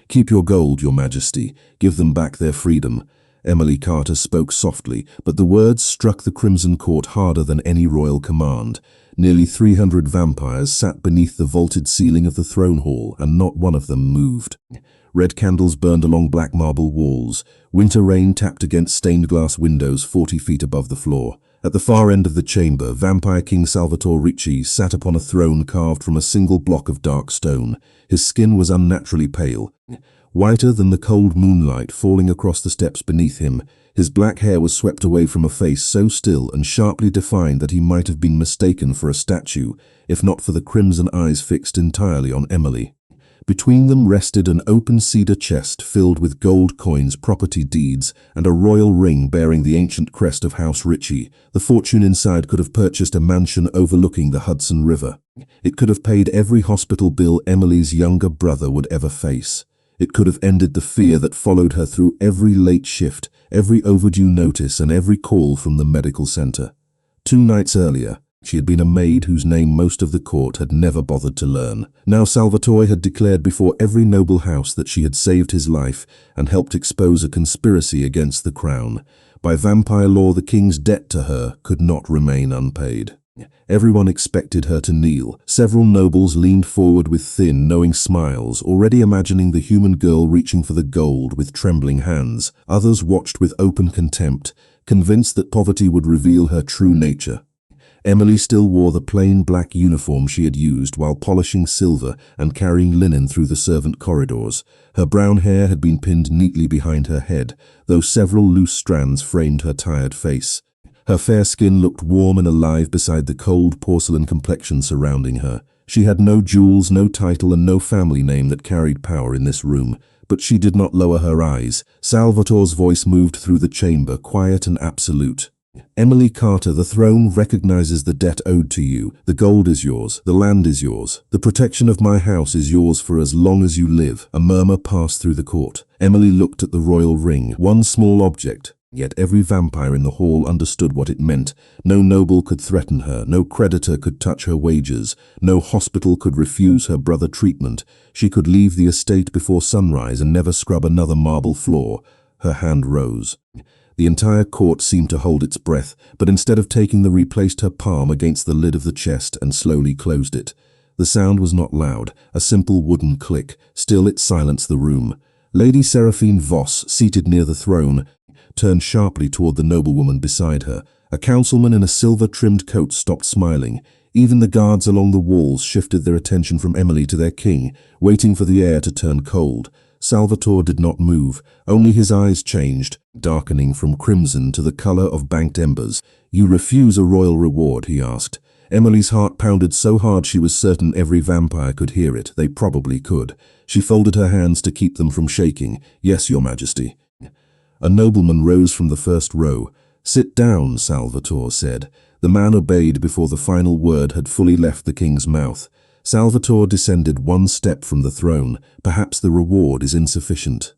"Keep your gold, your majesty. Give them back their freedom." Emily Carter spoke softly, but the words struck the Crimson Court harder than any royal command. Nearly 300 vampires sat beneath the vaulted ceiling of the throne hall, and not one of them moved. Red candles burned along black marble walls. Winter rain tapped against stained glass windows 40 feet above the floor. At the far end of the chamber, Vampire King Salvatore Ricci sat upon a throne carved from a single block of dark stone. His skin was unnaturally pale, whiter than the cold moonlight falling across the steps beneath him. His black hair was swept away from a face so still and sharply defined that he might have been mistaken for a statue, if not for the crimson eyes fixed entirely on Emily. Between them rested an open cedar chest filled with gold coins, property deeds, and a royal ring bearing the ancient crest of House Ricci. The fortune inside could have purchased a mansion overlooking the Hudson River. It could have paid every hospital bill Emily's younger brother would ever face. It could have ended the fear that followed her through every late shift, every overdue notice, and every call from the medical center. 2 nights earlier, she had been a maid whose name most of the court had never bothered to learn. Now Salvatore had declared before every noble house that she had saved his life and helped expose a conspiracy against the crown. By vampire law, the king's debt to her could not remain unpaid. Everyone expected her to kneel. Several nobles leaned forward with thin, knowing smiles, already imagining the human girl reaching for the gold with trembling hands. Others watched with open contempt, convinced that poverty would reveal her true nature. Emily still wore the plain black uniform she had used while polishing silver and carrying linen through the servant corridors. Her brown hair had been pinned neatly behind her head, though several loose strands framed her tired face. Her fair skin looked warm and alive beside the cold porcelain complexion surrounding her. She had no jewels, no title, and no family name that carried power in this room, but she did not lower her eyes. Salvatore's voice moved through the chamber, quiet and absolute. "Emily Carter, the throne recognizes the debt owed to you. The gold is yours. The land is yours. The protection of my house is yours for as long as you live." A murmur passed through the court. Emily looked at the royal ring, one small object. Yet every vampire in the hall understood what it meant. No noble could threaten her, no creditor could touch her wages, no hospital could refuse her brother treatment. She could leave the estate before sunrise and never scrub another marble floor. Her hand rose. The entire court seemed to hold its breath, but instead of taking the replaced her palm against the lid of the chest and slowly closed it. The sound was not loud, a simple wooden click. Still, it silenced the room. Lady Seraphine Voss, seated near the throne, turned sharply toward the noblewoman beside her. A councilman in a silver-trimmed coat stopped smiling. Even the guards along the walls shifted their attention from Emily to their king, waiting for the air to turn cold. Salvatore did not move, only his eyes changed, darkening from crimson to the color of banked embers. "You refuse a royal reward?" he asked. Emily's heart pounded so hard she was certain every vampire could hear it. They probably could. She folded her hands to keep them from shaking. "Yes, your majesty." A nobleman rose from the first row. "Sit down," Salvatore said. The man obeyed before the final word had fully left the king's mouth. Salvatore descended 1 step from the throne. "Perhaps the reward is insufficient.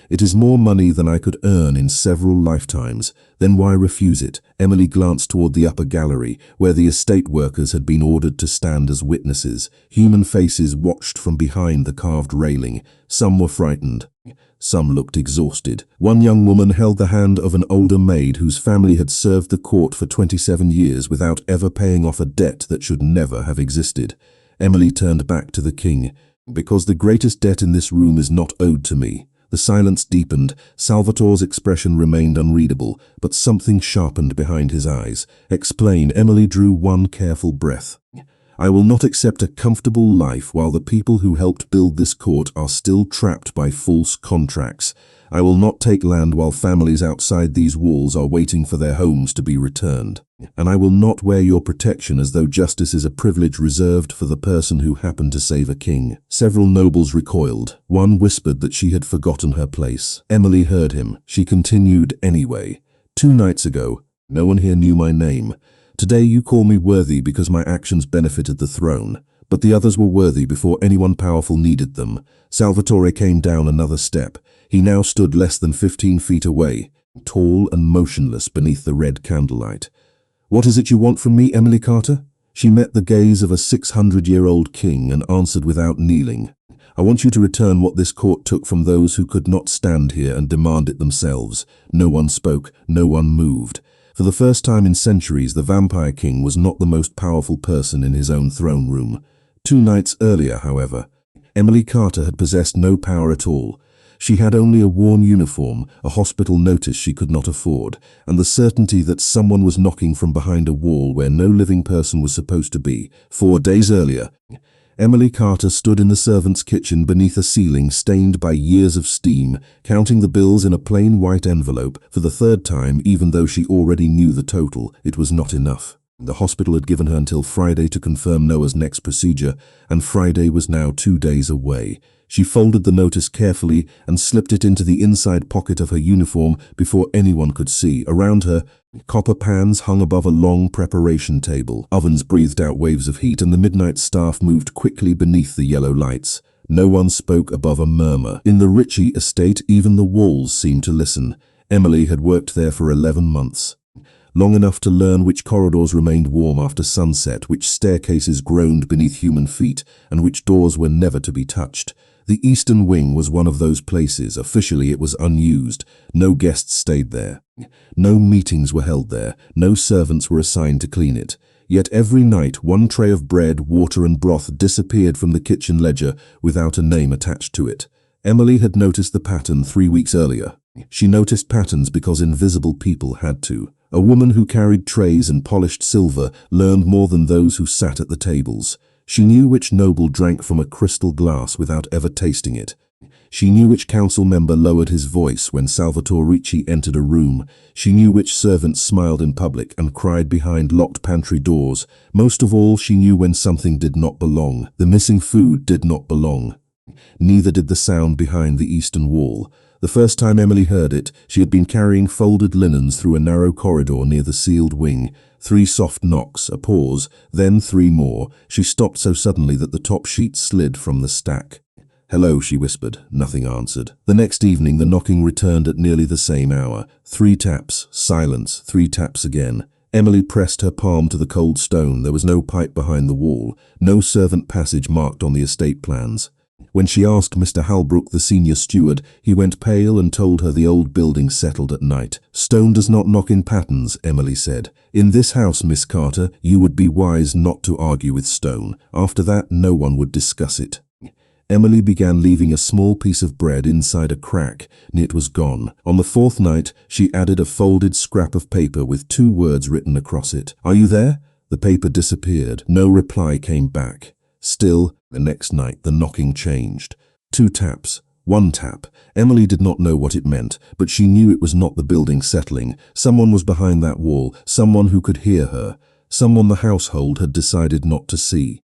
It is more money than I could earn in several lifetimes. Then why refuse it?" Emily glanced toward the upper gallery, where the estate workers had been ordered to stand as witnesses. Human faces watched from behind the carved railing. Some were frightened. Some looked exhausted. One young woman held the hand of an older maid whose family had served the court for 27 years without ever paying off a debt that should never have existed. Emily turned back to the king. "Because the greatest debt in this room is not owed to me." The silence deepened. Salvatore's expression remained unreadable, but something sharpened behind his eyes. "Explain." Emily drew one careful breath. "I will not accept a comfortable life while the people who helped build this court are still trapped by false contracts. I will not take land while families outside these walls are waiting for their homes to be returned. And I will not wear your protection as though justice is a privilege reserved for the person who happened to save a king." Several nobles recoiled. One whispered that she had forgotten her place. Emily heard him. She continued anyway. 2 nights ago, no one here knew my name. Today you call me worthy because my actions benefited the throne. But the others were worthy before anyone powerful needed them. Salvatore came down another step. He now stood less than 15 feet away, tall and motionless beneath the red candlelight. "What is it you want from me, Emily Carter?" She met the gaze of a 600-year-old king and answered without kneeling. I want you to return what this court took from those who could not stand here and demand it themselves. No one spoke, no one moved. For the first time in centuries, the Vampire King was not the most powerful person in his own throne room. 2 nights earlier, however, Emily Carter had possessed no power at all. She had only a worn uniform, a hospital notice she could not afford, and the certainty that someone was knocking from behind a wall where no living person was supposed to be. 4 days earlier, Emily Carter stood in the servants' kitchen beneath a ceiling stained by years of steam, counting the bills in a plain white envelope. For the 3rd time, even though she already knew the total, it was not enough. The hospital had given her until Friday to confirm Noah's next procedure, and Friday was now 2 days away. She folded the notice carefully and slipped it into the inside pocket of her uniform before anyone could see. Around her, copper pans hung above a long preparation table. Ovens breathed out waves of heat, and the midnight staff moved quickly beneath the yellow lights. No one spoke above a murmur. In the Ricci estate, even the walls seemed to listen. Emily had worked there for 11 months. Long enough to learn which corridors remained warm after sunset, which staircases groaned beneath human feet, and which doors were never to be touched. The eastern wing was one of those places. Officially, it was unused. No guests stayed there. No meetings were held there. No servants were assigned to clean it. Yet every night, 1 tray of bread, water and broth disappeared from the kitchen ledger without a name attached to it. Emily had noticed the pattern 3 weeks earlier. She noticed patterns because invisible people had to. A woman who carried trays and polished silver learned more than those who sat at the tables. She knew which noble drank from a crystal glass without ever tasting it. She knew which council member lowered his voice when Salvatore Ricci entered a room. She knew which servant smiled in public and cried behind locked pantry doors. Most of all, she knew when something did not belong. The missing food did not belong. Neither did the sound behind the eastern wall. The first time Emily heard it, she had been carrying folded linens through a narrow corridor near the sealed wing. 3 soft knocks, a pause, then 3 more. She stopped so suddenly that the top sheet slid from the stack. "Hello," she whispered. Nothing answered. The next evening, the knocking returned at nearly the same hour. 3 taps, silence, 3 taps again. Emily pressed her palm to the cold stone. There was no pipe behind the wall, no servant passage marked on the estate plans. When she asked Mr. Halbrook, the senior steward, he went pale and told her the old building settled at night. "Stone does not knock in patterns," Emily said. "In this house, Miss Carter, you would be wise not to argue with stone. After that, no one would discuss it." Emily began leaving a small piece of bread inside a crack, and it was gone. On the 4th night, she added a folded scrap of paper with 2 words written across it. "Are you there?" The paper disappeared. No reply came back. Still, the next night, the knocking changed. 2 taps, 1 tap. Emily did not know what it meant, but she knew it was not the building settling. Someone was behind that wall, someone who could hear her, someone the household had decided not to see.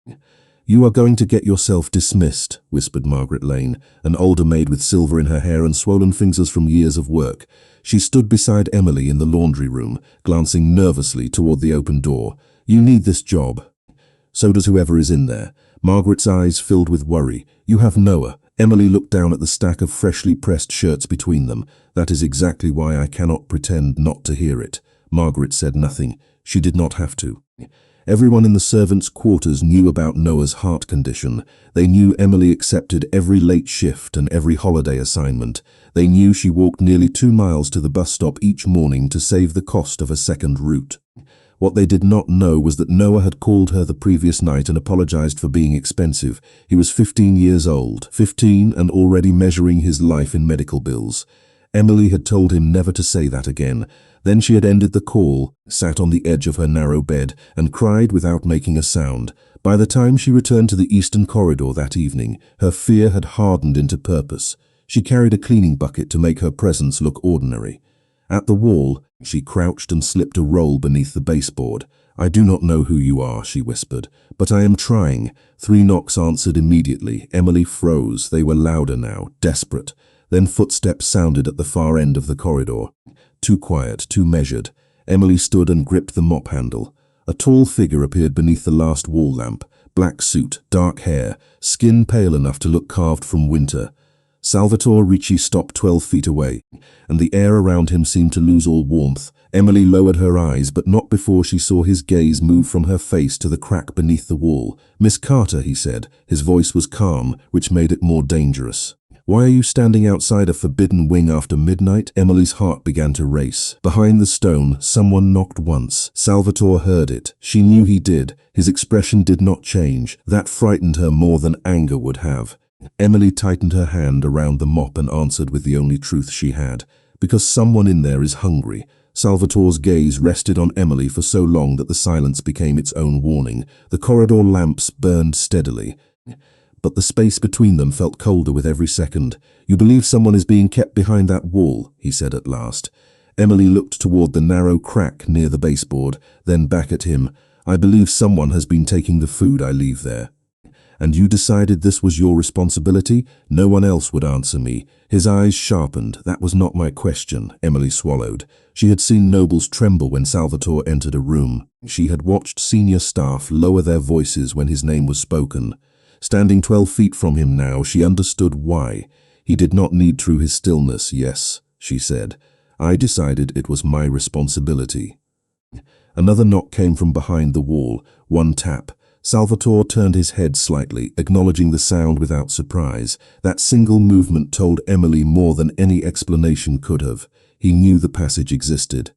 "You are going to get yourself dismissed," whispered Margaret Lane, an older maid with silver in her hair and swollen fingers from years of work. She stood beside Emily in the laundry room, glancing nervously toward the open door. "You need this job. So does whoever is in there." Margaret's eyes filled with worry. "You have Noah." Emily looked down at the stack of freshly pressed shirts between them. "That is exactly why I cannot pretend not to hear it." Margaret said nothing. She did not have to. Everyone in the servants' quarters knew about Noah's heart condition. They knew Emily accepted every late shift and every holiday assignment. They knew she walked nearly 2 miles to the bus stop each morning to save the cost of a second route. What they did not know was that Noah had called her the previous night and apologized for being expensive. He was 15 years old, 15 and already measuring his life in medical bills. Emily had told him never to say that again. Then she had ended the call, sat on the edge of her narrow bed, and cried without making a sound. By the time she returned to the eastern corridor that evening, her fear had hardened into purpose. She carried a cleaning bucket to make her presence look ordinary. At the wall, she crouched and slipped a roll beneath the baseboard. "I do not know who you are," she whispered, "but I am trying." 3 knocks answered immediately. Emily froze. They were louder now, desperate. Then footsteps sounded at the far end of the corridor. Too quiet, too measured. Emily stood and gripped the mop handle. A tall figure appeared beneath the last wall lamp. Black suit, dark hair, skin pale enough to look carved from winter. Salvatore Ricci stopped 12 feet away, and the air around him seemed to lose all warmth. Emily lowered her eyes, but not before she saw his gaze move from her face to the crack beneath the wall. "Miss Carter," he said. His voice was calm, which made it more dangerous. "Why are you standing outside a forbidden wing after midnight?" Emily's heart began to race. Behind the stone, someone knocked once. Salvatore heard it. She knew he did. His expression did not change. That frightened her more than anger would have. Emily tightened her hand around the mop and answered with the only truth she had. "Because someone in there is hungry." Salvatore's gaze rested on Emily for so long that the silence became its own warning. The corridor lamps burned steadily, but the space between them felt colder with every second. "You believe someone is being kept behind that wall," he said at last. Emily looked toward the narrow crack near the baseboard, then back at him. "I believe someone has been taking the food I leave there." "And you decided this was your responsibility?" "No one else would answer me." His eyes sharpened. "That was not my question." Emily swallowed. She had seen nobles tremble when Salvatore entered a room. She had watched senior staff lower their voices when his name was spoken. Standing 12 feet from him now, she understood why. He did not need through his stillness. "Yes," she said. "I decided it was my responsibility." Another knock came from behind the wall. One tap. Salvatore turned his head slightly, acknowledging the sound without surprise. That single movement told Emily more than any explanation could have. He knew the passage existed.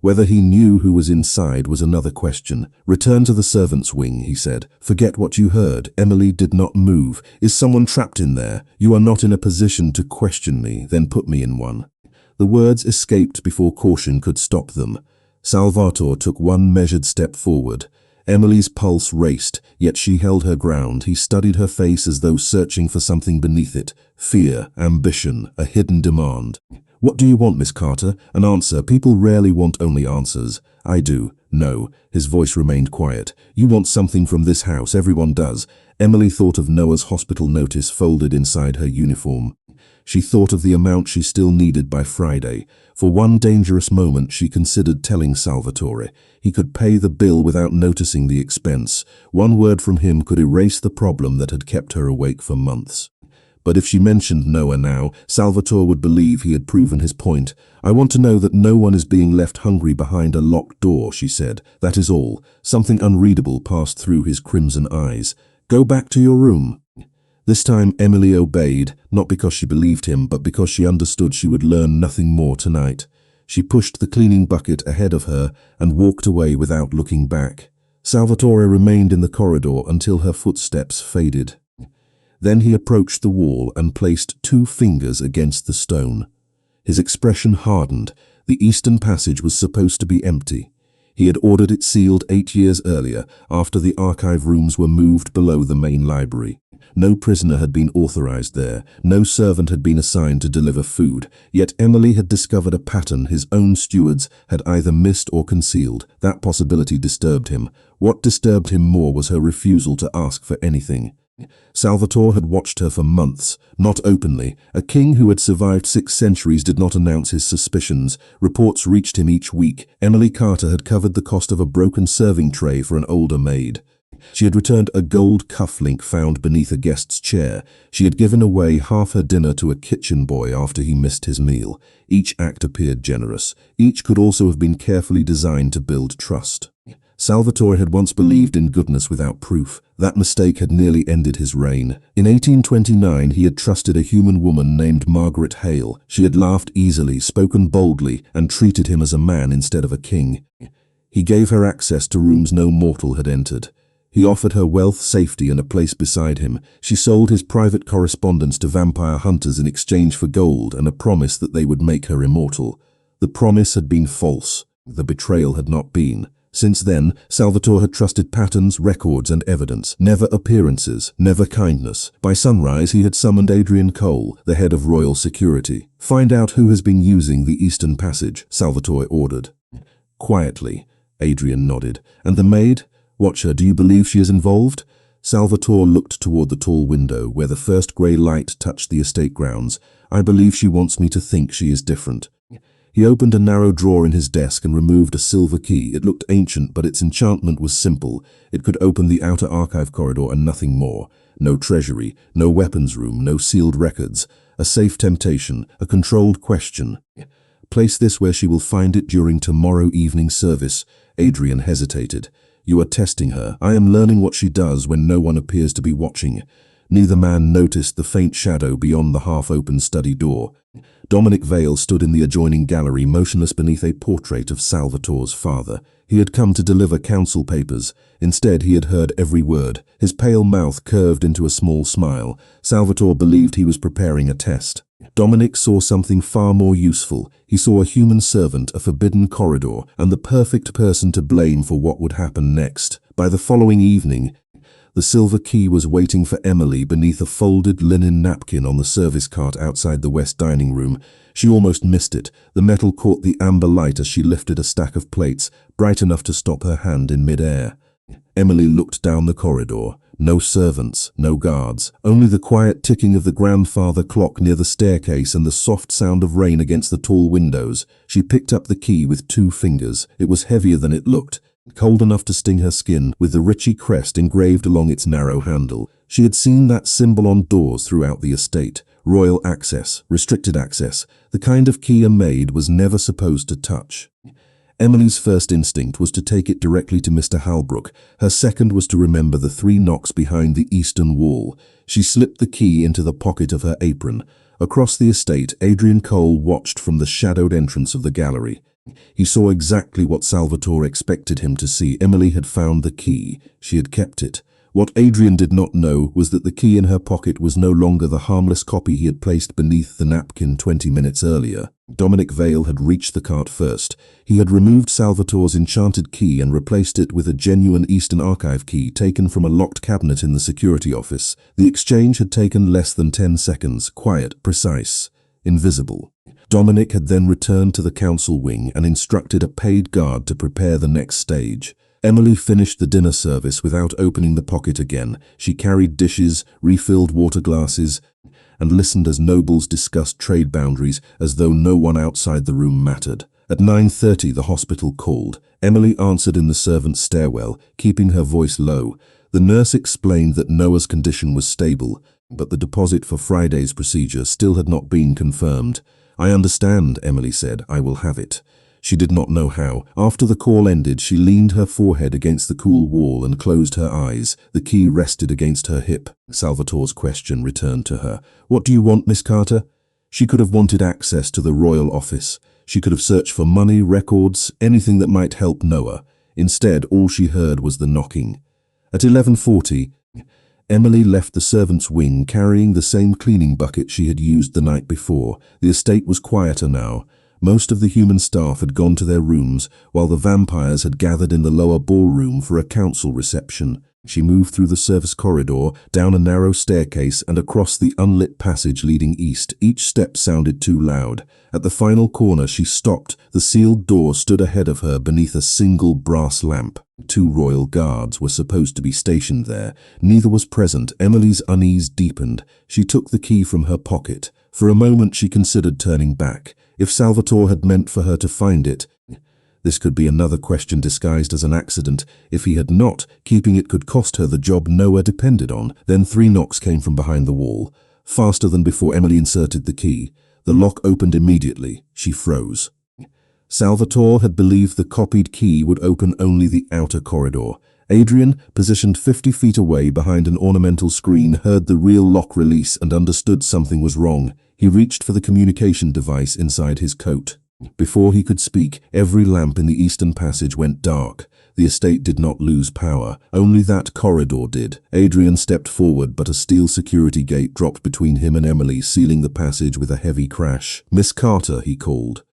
Whether he knew who was inside was another question. "Return to the servants' wing," he said. "Forget what you heard." Emily did not move. "Is someone trapped in there? You are not in a position to question me, then put me in one." The words escaped before caution could stop them. Salvatore took one measured step forward. Emily's pulse raced, yet she held her ground. He studied her face as though searching for something beneath it. Fear, ambition, a hidden demand. "What do you want, Miss Carter?" "An answer. People rarely want only answers." "I do." "No." His voice remained quiet. "You want something from this house. Everyone does." Emily thought of Noah's hospital notice folded inside her uniform. She thought of the amount she still needed by Friday. For one dangerous moment she considered telling Salvatore. He could pay the bill without noticing the expense. One word from him could erase the problem that had kept her awake for months. But if she mentioned Noah now, Salvatore would believe he had proven his point. "I want to know that no one is being left hungry behind a locked door," she said. "That is all." Something unreadable passed through his crimson eyes. "Go back to your room." This time Emily obeyed, not because she believed him, but because she understood she would learn nothing more tonight. She pushed the cleaning bucket ahead of her and walked away without looking back. Salvatore remained in the corridor until her footsteps faded. Then he approached the wall and placed 2 fingers against the stone. His expression hardened. The eastern passage was supposed to be empty. He had ordered it sealed 8 years earlier, after the archive rooms were moved below the main library. No prisoner had been authorized there. No servant had been assigned to deliver food. Yet Emily had discovered a pattern his own stewards had either missed or concealed. That possibility disturbed him. What disturbed him more was her refusal to ask for anything. Salvatore had watched her for months, not openly. A king who had survived 6 centuries did not announce his suspicions. Reports reached him each week. Emily Carter had covered the cost of a broken serving tray for an older maid. She had returned a gold cufflink found beneath a guest's chair. She had given away half her dinner to a kitchen boy after he missed his meal. Each act appeared generous. Each could also have been carefully designed to build trust. Salvatore had once believed in goodness without proof. That mistake had nearly ended his reign. In 1829, he had trusted a human woman named Margaret Hale. She had laughed easily, spoken boldly, and treated him as a man instead of a king. He gave her access to rooms no mortal had entered. He offered her wealth, safety, and a place beside him. She sold his private correspondence to vampire hunters in exchange for gold and a promise that they would make her immortal. The promise had been false. The betrayal had not been. Since then, Salvatore had trusted patterns, records, and evidence, never appearances, never kindness. By sunrise, he had summoned Adrian Cole, the head of royal security. "Find out who has been using the Eastern Passage," Salvatore ordered. Quietly, Adrian nodded. "And the maid? Watch her. Do you believe she is involved?" Salvatore looked toward the tall window, where the first grey light touched the estate grounds. "I believe she wants me to think she is different." He opened a narrow drawer in his desk and removed a silver key. It looked ancient, but its enchantment was simple. It could open the outer archive corridor and nothing more. No treasury, no weapons room, no sealed records. A safe temptation, a controlled question. Place this where she will find it during tomorrow evening service. Adrian hesitated. You are testing her. I am learning what she does when no one appears to be watching. Neither man noticed the faint shadow beyond the half-open study door. Dominic Vale stood in the adjoining gallery, motionless beneath a portrait of Salvatore's father. He had come to deliver council papers. Instead, he had heard every word. His pale mouth curved into a small smile. Salvatore believed he was preparing a test. Dominic saw something far more useful. He saw a human servant, a forbidden corridor, and the perfect person to blame for what would happen next. By the following evening, the silver key was waiting for Emily beneath a folded linen napkin on the service cart outside the west dining room. She almost missed it. The metal caught the amber light as she lifted a stack of plates, bright enough to stop her hand in mid-air. Emily looked down the corridor. No servants, no guards, only the quiet ticking of the grandfather clock near the staircase and the soft sound of rain against the tall windows. She picked up the key with 2 fingers. It was heavier than it looked, cold enough to sting her skin, with the Ricci crest engraved along its narrow handle. She had seen that symbol on doors throughout the estate. Royal access, restricted access, the kind of key a maid was never supposed to touch. Emily's first instinct was to take it directly to Mr. Halbrook. Her second was to remember the 3 knocks behind the eastern wall. She slipped the key into the pocket of her apron. Across the estate, Adrian Cole watched from the shadowed entrance of the gallery. He saw exactly what Salvatore expected him to see. Emily had found the key. She had kept it. What Adrian did not know was that the key in her pocket was no longer the harmless copy he had placed beneath the napkin 20 minutes earlier. Dominic Vale had reached the cart first. He had removed Salvatore's enchanted key and replaced it with a genuine Eastern Archive key taken from a locked cabinet in the security office. The exchange had taken less than 10 seconds, quiet, precise, invisible. Dominic had then returned to the council wing and instructed a paid guard to prepare the next stage. Emily finished the dinner service without opening the pocket again. She carried dishes, refilled water glasses, and listened as nobles discussed trade boundaries as though no one outside the room mattered. At 9:30 the hospital called. Emily answered in the servants' stairwell, keeping her voice low. The nurse explained that Noah's condition was stable, but the deposit for Friday's procedure still had not been confirmed. I understand, Emily said. I will have it. She did not know how. After the call ended, she leaned her forehead against the cool wall and closed her eyes. The key rested against her hip. Salvatore's question returned to her. What do you want, Miss Carter? She could have wanted access to the royal office. She could have searched for money, records, anything that might help Noah. Instead, all she heard was the knocking. At 11:40, Emily left the servants' wing carrying the same cleaning bucket she had used the night before. The estate was quieter now. Most of the human staff had gone to their rooms, while the vampires had gathered in the lower ballroom for a council reception. She moved through the service corridor, down a narrow staircase, and across the unlit passage leading east. Each step sounded too loud. At the final corner, she stopped. The sealed door stood ahead of her beneath a single brass lamp. 2 royal guards were supposed to be stationed there. Neither was present. Emily's unease deepened. She took the key from her pocket. For a moment, she considered turning back. If Salvatore had meant for her to find it, this could be another question disguised as an accident. If he had not, keeping it could cost her the job Noah depended on. Then 3 knocks came from behind the wall. Faster than before, Emily inserted the key. The lock opened immediately. She froze. Salvatore had believed the copied key would open only the outer corridor. Adrian, positioned 50 feet away behind an ornamental screen, heard the real lock release and understood something was wrong. He reached for the communication device inside his coat. Before he could speak, every lamp in the eastern passage went dark. The estate did not lose power. Only that corridor did. Adrian stepped forward, but a steel security gate dropped between him and Emily, sealing the passage with a heavy crash. Miss Carter, he called.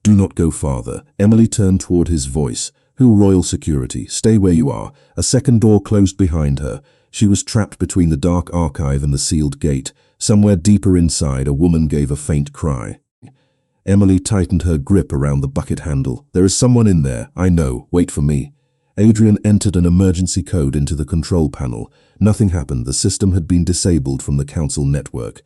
Do not go farther. Emily turned toward his voice. Who royal security? Stay where you are. A second door closed behind her. She was trapped between the dark archive and the sealed gate. Somewhere deeper inside, a woman gave a faint cry. Emily tightened her grip around the bucket handle. There is someone in there. I know. Wait for me. Adrian entered an emergency code into the control panel. Nothing happened. The system had been disabled from the council network.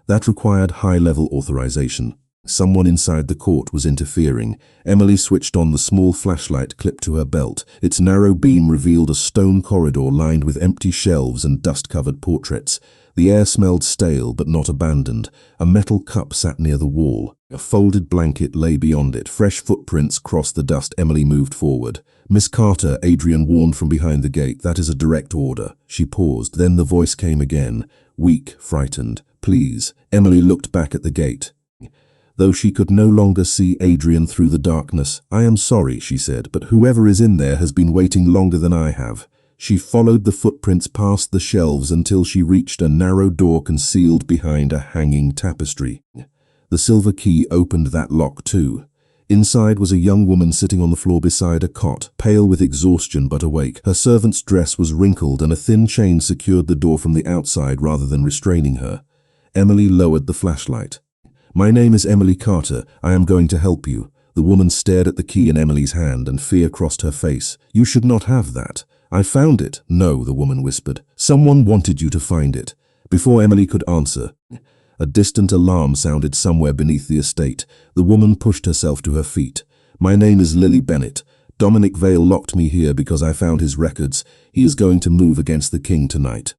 That required high-level authorization. Someone inside the court was interfering. Emily switched on the small flashlight clipped to her belt. Its narrow beam revealed a stone corridor lined with empty shelves and dust-covered portraits. The air smelled stale but not abandoned. A metal cup sat near the wall. A folded blanket lay beyond it. Fresh footprints crossed the dust. Emily moved forward. "Miss Carter," Adrian warned from behind the gate. "That is a direct order." She paused. Then the voice came again, weak, frightened. "Please." Emily looked back at the gate, though she could no longer see Adrian through the darkness. "I am sorry," she said, "but whoever is in there has been waiting longer than I have." She followed the footprints past the shelves until she reached a narrow door concealed behind a hanging tapestry. The silver key opened that lock too. Inside was a young woman sitting on the floor beside a cot, pale with exhaustion but awake. Her servant's dress was wrinkled and a thin chain secured the door from the outside rather than restraining her. Emily lowered the flashlight. "My name is Emily Carter. I am going to help you." The woman stared at the key in Emily's hand and fear crossed her face. "You should not have that." "I found it." "No," the woman whispered. "Someone wanted you to find it." Before Emily could answer, a distant alarm sounded somewhere beneath the estate. The woman pushed herself to her feet. "My name is Lily Bennett. Dominic Vale locked me here because I found his records. He is going to move against the king tonight."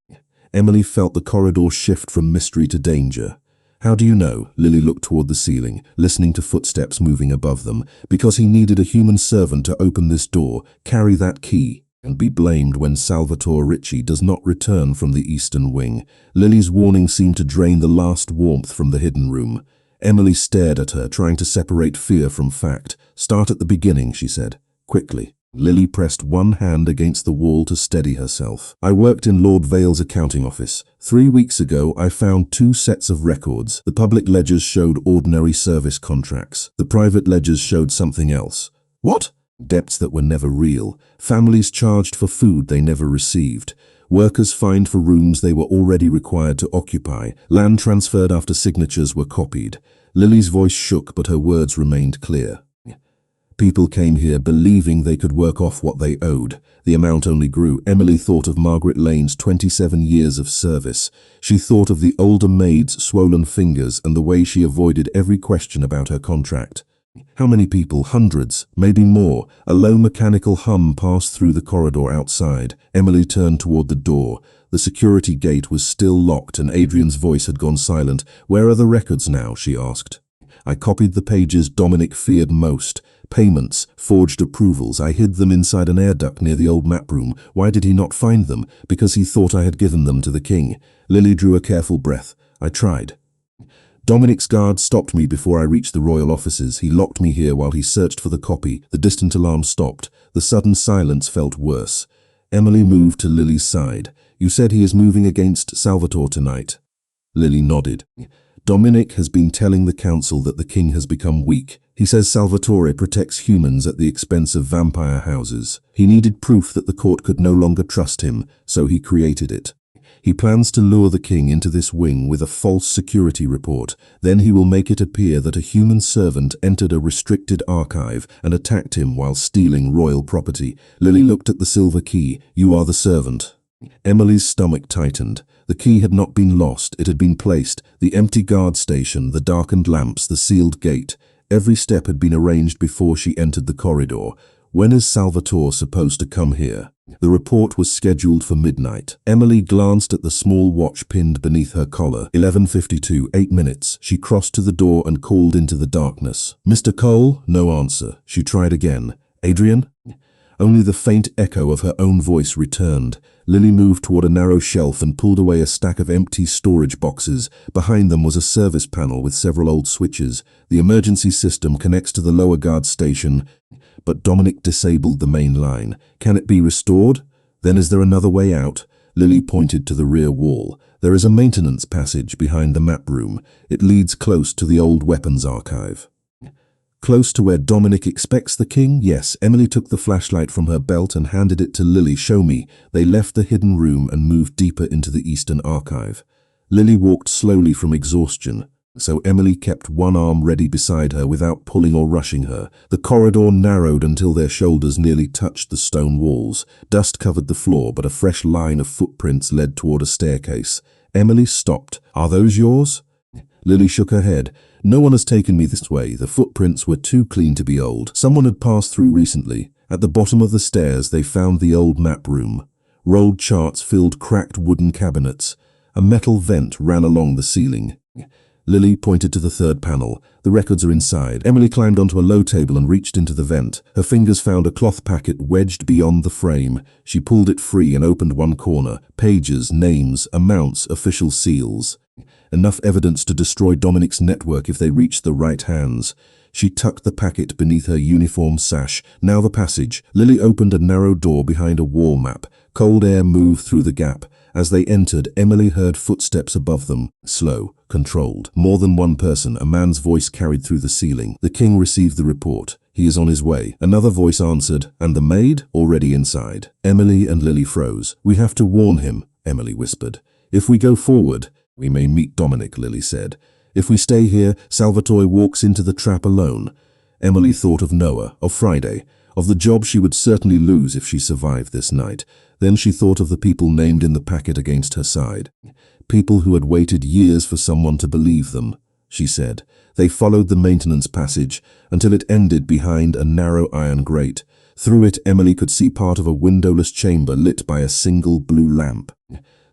Emily felt the corridor shift from mystery to danger. "How do you know?" Lily looked toward the ceiling, listening to footsteps moving above them. "Because he needed a human servant to open this door, carry that key, and be blamed when Salvatore Ricci does not return from the eastern wing." Lily's warning seemed to drain the last warmth from the hidden room. Emily stared at her, trying to separate fear from fact. "Start at the beginning," she said, quickly. Lily pressed one hand against the wall to steady herself. "I worked in Lord Vale's accounting office. 3 weeks ago, I found 2 sets of records. The public ledgers showed ordinary service contracts. The private ledgers showed something else." "What?" "Debts that were never real. Families charged for food they never received. Workers fined for rooms they were already required to occupy. Land transferred after signatures were copied." Lily's voice shook, but her words remained clear. "People came here believing they could work off what they owed. The amount only grew." Emily thought of Margaret Lane's 27 years of service. She thought of the older maid's swollen fingers and the way she avoided every question about her contract. How many people? Hundreds, maybe more. A low mechanical hum passed through the corridor outside. Emily turned toward the door. The security gate was still locked and Adrian's voice had gone silent. "Where are the records now?" she asked. "I copied the pages Dominic feared most. Payments, forged approvals. I hid them inside an air duct near the old map room. Why did he not find them? Because he thought I had given them to the king." Lily drew a careful breath. "I tried. Dominic's guard stopped me before I reached the royal offices. He locked me here while he searched for the copy." The distant alarm stopped. The sudden silence felt worse. Emily moved to Lily's side. "You said he is moving against Salvatore tonight." Lily nodded. "Dominic has been telling the council that the king has become weak. He says Salvatore protects humans at the expense of vampire houses. He needed proof that the court could no longer trust him, so he created it. He plans to lure the king into this wing with a false security report. Then he will make it appear that a human servant entered a restricted archive and attacked him while stealing royal property." Lily looked at the silver key. "You are the servant." Emily's stomach tightened. The key had not been lost. It had been placed. The empty guard station, the darkened lamps, the sealed gate. Every step had been arranged before she entered the corridor. "When is Salvatore supposed to come here?" The report was scheduled for midnight. Emily glanced at the small watch pinned beneath her collar. 11:52, 8 minutes. She crossed to the door and called into the darkness. "Mr. Cole?" No answer. She tried again. "Adrian?" Only the faint echo of her own voice returned. Lily moved toward a narrow shelf and pulled away a stack of empty storage boxes. Behind them was a service panel with several old switches. The emergency system connects to the lower guard station, but Dominic disabled the main line. "Can it be restored? Then is there another way out?" Lily pointed to the rear wall. "There is a maintenance passage behind the map room. It leads close to the old weapons archive." "Close to where Dominic expects the king?" "Yes." Emily took the flashlight from her belt and handed it to Lily. "Show me." They left the hidden room and moved deeper into the eastern archive. Lily walked slowly from exhaustion, so Emily kept one arm ready beside her without pulling or rushing her. The corridor narrowed until their shoulders nearly touched the stone walls. Dust covered the floor, but a fresh line of footprints led toward a staircase. Emily stopped. "Are those yours?" Lily shook her head. "No one has taken me this way. The footprints were too clean to be old. Someone had passed through recently." At the bottom of the stairs, they found the old map room. Rolled charts filled cracked wooden cabinets. A metal vent ran along the ceiling. Lily pointed to the third panel. The records are inside. Emily climbed onto a low table and reached into the vent. Her fingers found a cloth packet wedged beyond the frame. She pulled it free and opened one corner. Pages, names, amounts, official seals. Enough evidence to destroy Dominic's network if they reached the right hands. She tucked the packet beneath her uniform sash. Now the passage. Lily opened a narrow door behind a wall map. Cold air moved through the gap. As they entered, Emily heard footsteps above them. Slow, controlled. More than one person, a man's voice carried through the ceiling. The king received the report. He is on his way. Another voice answered, and the maid? Already inside. Emily and Lily froze. We have to warn him, Emily whispered. If we go forward, we may meet Dominic, Lily said. If we stay here, Salvatore walks into the trap alone. Emily thought of Noah, of Friday, of the job she would certainly lose if she survived this night. Then she thought of the people named in the packet against her side. People who had waited years for someone to believe them, she said. They followed the maintenance passage until it ended behind a narrow iron grate. Through it, Emily could see part of a windowless chamber lit by a single blue lamp.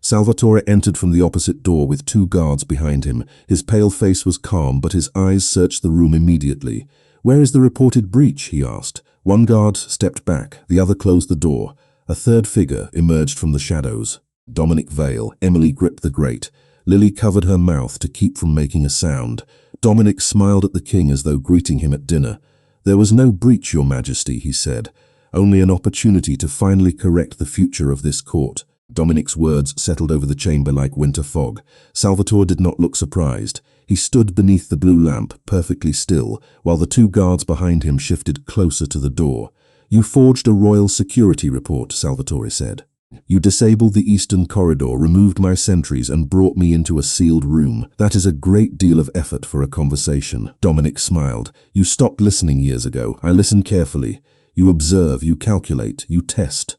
Salvatore entered from the opposite door with 2 guards behind him. His pale face was calm, but his eyes searched the room immediately. Where is the reported breach? He asked. One guard stepped back, the other closed the door. A third figure emerged from the shadows. Dominic Vale. Emily gripped the grate. Lily covered her mouth to keep from making a sound. Dominic smiled at the king as though greeting him at dinner. There was no breach, Your Majesty, he said. Only an opportunity to finally correct the future of this court. Dominic's words settled over the chamber like winter fog. Salvatore did not look surprised. He stood beneath the blue lamp, perfectly still, while the 2 guards behind him shifted closer to the door. You forged a royal security report, Salvatore said. You disabled the eastern corridor, removed my sentries, and brought me into a sealed room. That is a great deal of effort for a conversation. Dominic smiled. You stopped listening years ago. I listened carefully. You observe, you calculate, you test.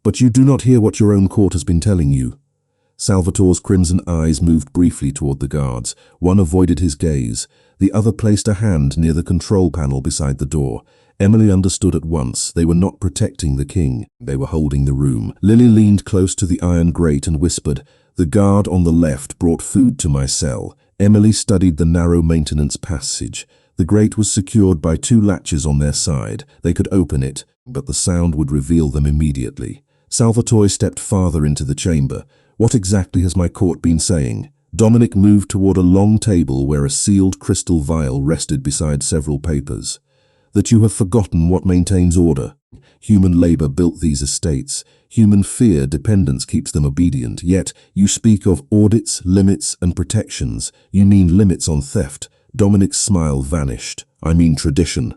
But you do not hear what your own court has been telling you. Salvatore's crimson eyes moved briefly toward the guards. One avoided his gaze. The other placed a hand near the control panel beside the door. Emily understood at once. They were not protecting the king. They were holding the room. Lily leaned close to the iron grate and whispered, The guard on the left brought food to my cell. Emily studied the narrow maintenance passage. The grate was secured by 2 latches on their side. They could open it, but the sound would reveal them immediately. Salvatore stepped farther into the chamber. What exactly has my court been saying? Dominic moved toward a long table where a sealed crystal vial rested beside several papers. That you have forgotten what maintains order. Human labor built these estates. Human fear, dependence keeps them obedient. Yet you speak of audits, limits, and protections. You mean limits on theft. Dominic's smile vanished. I mean tradition.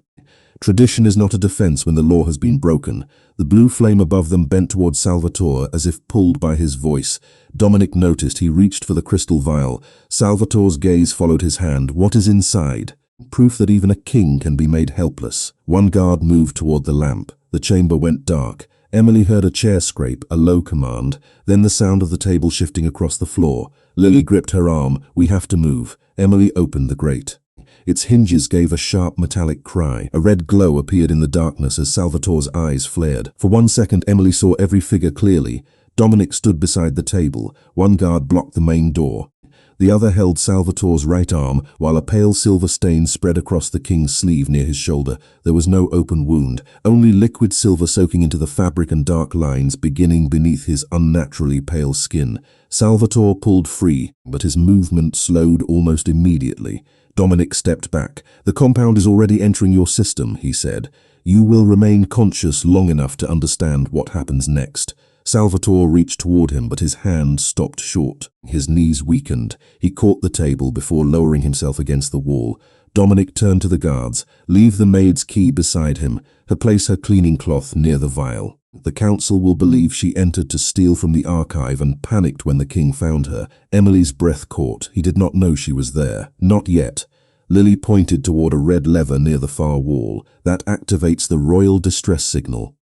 Tradition is not a defense when the law has been broken. The blue flame above them bent toward Salvatore as if pulled by his voice. Dominic noticed. He reached for the crystal vial. Salvatore's gaze followed his hand. What is inside? Proof that even a king can be made helpless. One guard moved toward the lamp. The chamber went dark. Emily heard a chair scrape, a low command, then the sound of the table shifting across the floor. Lily gripped her arm. We have to move. Emily opened the grate. Its hinges gave a sharp metallic cry. A red glow appeared in the darkness as Salvatore's eyes flared. For 1 second, Emily saw every figure clearly. Dominic stood beside the table. One guard blocked the main door. The other held Salvatore's right arm, while a pale silver stain spread across the king's sleeve near his shoulder. There was no open wound, only liquid silver soaking into the fabric and dark lines beginning beneath his unnaturally pale skin. Salvatore pulled free, but his movement slowed almost immediately. Dominic stepped back. The compound is already entering your system, he said. You will remain conscious long enough to understand what happens next. Salvatore reached toward him, but his hand stopped short. His knees weakened. He caught the table before lowering himself against the wall. Dominic turned to the guards. Leave the maid's key beside him. Place her cleaning cloth near the vial. The council will believe she entered to steal from the archive and panicked when the king found her. Emily's breath caught. He did not know she was there. Not yet. Lily pointed toward a red lever near the far wall. That activates the royal distress signal.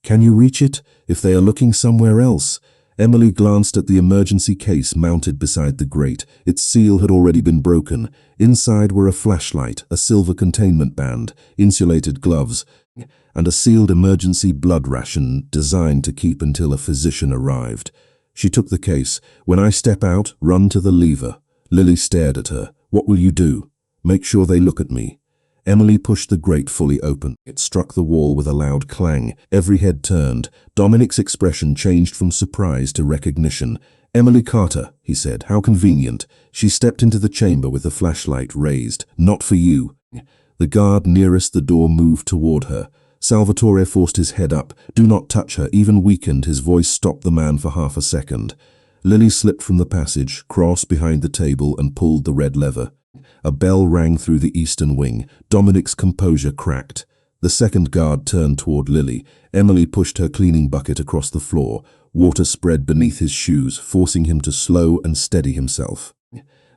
Can you reach it? If they are looking somewhere else. Emily glanced at the emergency case mounted beside the grate. Its seal had already been broken. Inside were a flashlight, a silver containment band, insulated gloves, and a sealed emergency blood ration designed to keep until a physician arrived. She took the case. When I step out, run to the lever. Lily stared at her. What will you do? Make sure they look at me. Emily pushed the grate fully open. It struck the wall with a loud clang. Every head turned. Dominic's expression changed from surprise to recognition. Emily Carter, he said. How convenient. She stepped into the chamber with the flashlight raised. Not for you. The guard nearest the door moved toward her. Salvatore forced his head up. Do not touch her. Even weakened, his voice stopped the man for half a second. Lily slipped from the passage, crossed behind the table, and pulled the red lever. A bell rang through the eastern wing. Dominic's composure cracked. The second guard turned toward Lily. Emily pushed her cleaning bucket across the floor. Water spread beneath his shoes, forcing him to slow and steady himself.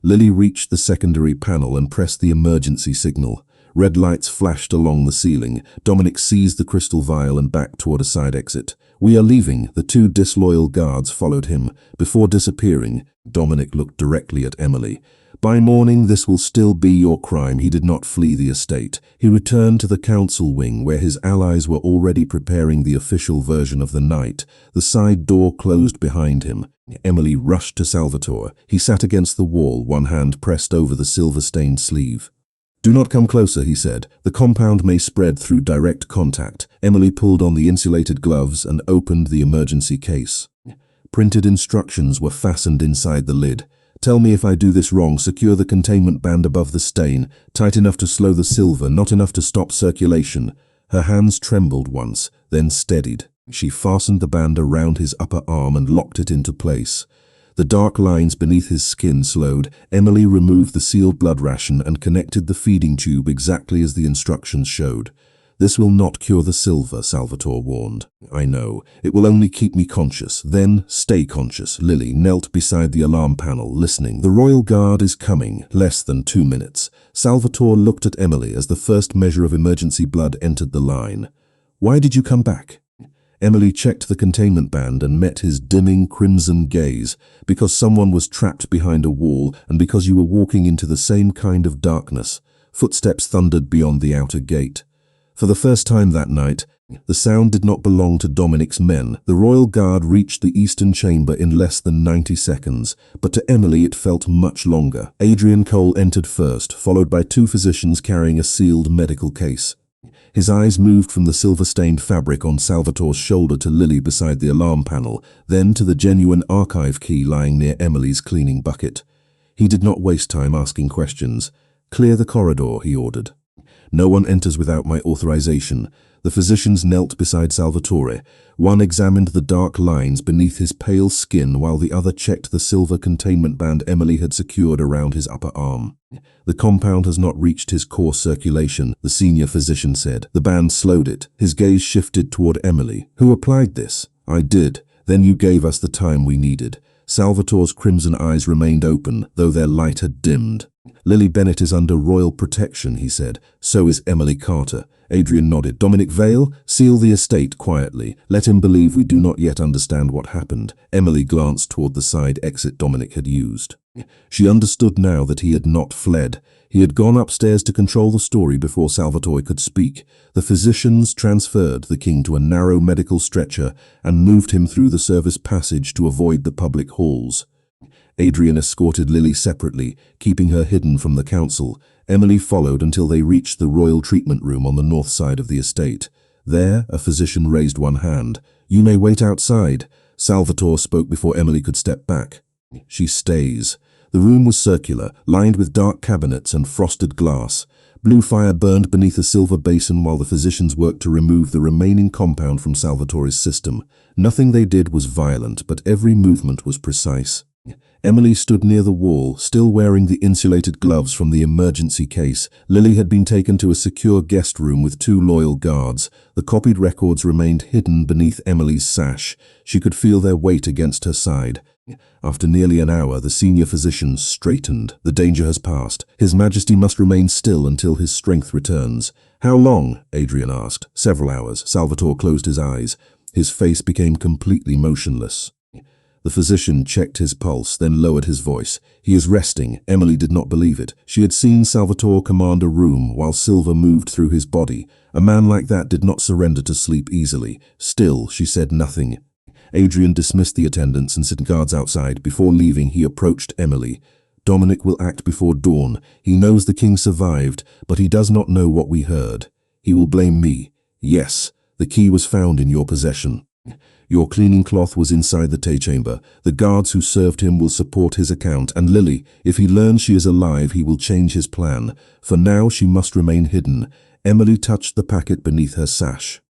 Lily reached the secondary panel and pressed the emergency signal. Red lights flashed along the ceiling. Dominic seized the crystal vial and backed toward a side exit. We are leaving. The two disloyal guards followed him. Before disappearing, Dominic looked directly at Emily. By morning, this will still be your crime. He did not flee the estate. He returned to the council wing, where his allies were already preparing the official version of the night. The side door closed behind him. Emily rushed to Salvatore. He sat against the wall, one hand pressed over the silver-stained sleeve. Do not come closer, he said. The compound may spread through direct contact. Emily pulled on the insulated gloves and opened the emergency case. Printed instructions were fastened inside the lid. Tell me if I do this wrong. Secure the containment band above the stain, tight enough to slow the silver, not enough to stop circulation. Her hands trembled once, then steadied. She fastened the band around his upper arm and locked it into place. The dark lines beneath his skin slowed. Emily removed the sealed blood ration and connected the feeding tube exactly as the instructions showed. This will not cure the silver, Salvatore warned. I know. It will only keep me conscious. Then stay conscious. Lily knelt beside the alarm panel, listening. The Royal Guard is coming. Less than 2 minutes. Salvatore looked at Emily as the first measure of emergency blood entered the line. Why did you come back? Emily checked the containment band and met his dimming crimson gaze. Because someone was trapped behind a wall and because you were walking into the same kind of darkness. Footsteps thundered beyond the outer gate. For the first time that night, the sound did not belong to Dominic's men. The Royal Guard reached the eastern chamber in less than 90 seconds, but to Emily it felt much longer. Adrian Cole entered first, followed by 2 physicians carrying a sealed medical case. His eyes moved from the silver-stained fabric on Salvatore's shoulder to Lily beside the alarm panel, then to the genuine archive key lying near Emily's cleaning bucket. He did not waste time asking questions. Clear the corridor, he ordered. No one enters without my authorization. The physicians knelt beside Salvatore. One examined the dark lines beneath his pale skin while the other checked the silver containment band Emily had secured around his upper arm. The compound has not reached his core circulation, the senior physician said. The band slowed it. His gaze shifted toward Emily. Who applied this? I did. Then you gave us the time we needed. Salvatore's crimson eyes remained open, though their light had dimmed. Lily Bennett is under royal protection, he said. So is Emily Carter. Adrian nodded. Dominic Vale, seal the estate quietly. Let him believe we do not yet understand what happened. Emily glanced toward the side exit Dominic had used. She understood now that he had not fled. He had gone upstairs to control the story before Salvatore could speak. The physicians transferred the king to a narrow medical stretcher and moved him through the service passage to avoid the public halls. Adrian escorted Lily separately, keeping her hidden from the council. Emily followed until they reached the royal treatment room on the north side of the estate. There, a physician raised one hand. You may wait outside. Salvatore spoke before Emily could step back. She stays. The room was circular, lined with dark cabinets and frosted glass. Blue fire burned beneath a silver basin while the physicians worked to remove the remaining compound from Salvatore's system. Nothing they did was violent, but every movement was precise. Emily stood near the wall, still wearing the insulated gloves from the emergency case. Lily had been taken to a secure guest room with 2 loyal guards. The copied records remained hidden beneath Emily's sash. She could feel their weight against her side. After nearly an hour, the senior physician straightened. The danger has passed. His Majesty must remain still until his strength returns. How long? Adrian asked. Several hours. Salvatore closed his eyes. His face became completely motionless. The physician checked his pulse, then lowered his voice. He is resting. Emily did not believe it. She had seen Salvatore command a room while silver moved through his body. A man like that did not surrender to sleep easily. Still, she said nothing. Adrian dismissed the attendants and sent guards outside. Before leaving, he approached Emily. Dominic will act before dawn. He knows the king survived, but he does not know what we heard. He will blame me. Yes, the key was found in your possession. Your cleaning cloth was inside the tea chamber. The guards who served him will support his account, and Lily, if he learns she is alive, he will change his plan. For now, she must remain hidden. Emily touched the packet beneath her sash.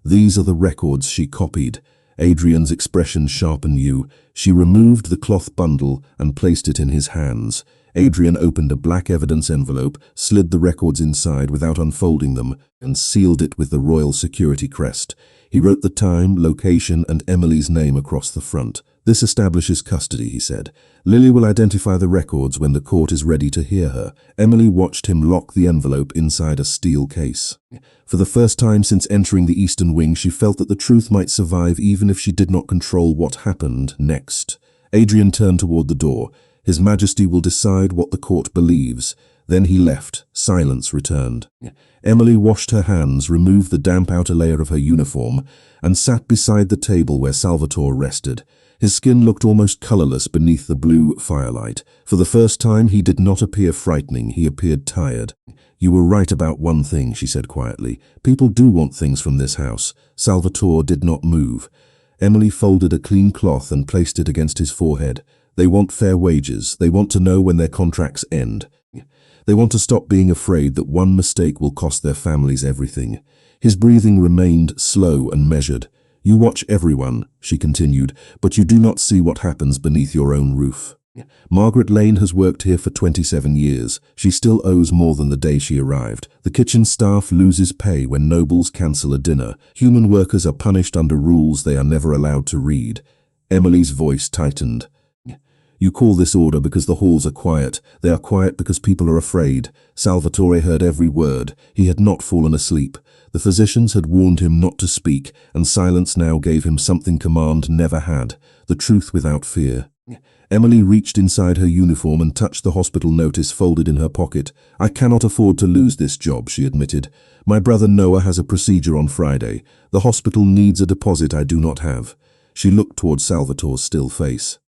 These are the records she copied. Adrian's expression sharpened you. She removed the cloth bundle and placed it in his hands. Adrian opened a black evidence envelope, slid the records inside without unfolding them, and sealed it with the royal security crest. He wrote the time, location, and Emily's name across the front. This establishes custody, he said. Lily will identify the records when the court is ready to hear her. Emily watched him lock the envelope inside a steel case. For the first time since entering the Eastern Wing, she felt that the truth might survive even if she did not control what happened next. Adrian turned toward the door. His Majesty will decide what the court believes. Then he left. Silence returned. Emily washed her hands, removed the damp outer layer of her uniform, and sat beside the table where Salvatore rested. His skin looked almost colorless beneath the blue firelight. For the first time, he did not appear frightening. He appeared tired. You were right about one thing, she said quietly. People do want things from this house. Salvatore did not move. Emily folded a clean cloth and placed it against his forehead. They want fair wages. They want to know when their contracts end. They want to stop being afraid that one mistake will cost their families everything. His breathing remained slow and measured. You watch everyone, she continued, but you do not see what happens beneath your own roof. Margaret Lane has worked here for 27 years. She still owes more than the day she arrived. The kitchen staff loses pay when nobles cancel a dinner. Human workers are punished under rules they are never allowed to read. Emily's voice tightened. You call this order because the halls are quiet. They are quiet because people are afraid. Salvatore heard every word. He had not fallen asleep. The physicians had warned him not to speak, and silence now gave him something command never had, the truth without fear. Emily reached inside her uniform and touched the hospital notice folded in her pocket. I cannot afford to lose this job, she admitted. My brother Noah has a procedure on Friday. The hospital needs a deposit I do not have. She looked toward Salvatore's still face.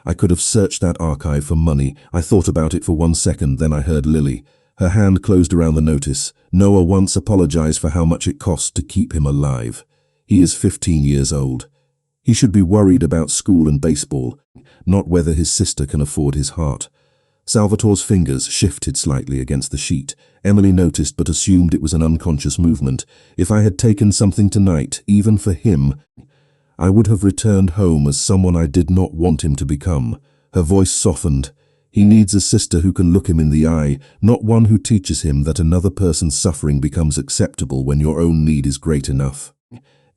I could have searched that archive for money. I thought about it for 1 second, then I heard Lily. Her hand closed around the notice. Noah once apologized for how much it cost to keep him alive. He is 15 years old. He should be worried about school and baseball, not whether his sister can afford his heart. Salvatore's fingers shifted slightly against the sheet. Emily noticed but assumed it was an unconscious movement. If I had taken something tonight, even for him, I would have returned home as someone I did not want him to become. Her voice softened. He needs a sister who can look him in the eye, not one who teaches him that another person's suffering becomes acceptable when your own need is great enough.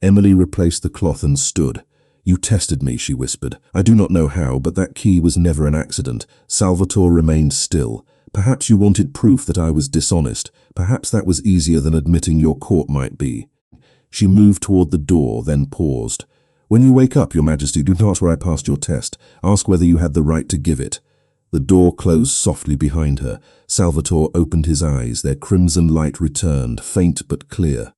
Emily replaced the cloth and stood. You tested me, she whispered. I do not know how, but that key was never an accident. Salvatore remained still. Perhaps you wanted proof that I was dishonest. Perhaps that was easier than admitting your court might be. She moved toward the door, then paused. When you wake up, Your Majesty, do not ask where I passed your test. Ask whether you had the right to give it. The door closed softly behind her. Salvatore opened his eyes. Their crimson light returned, faint but clear.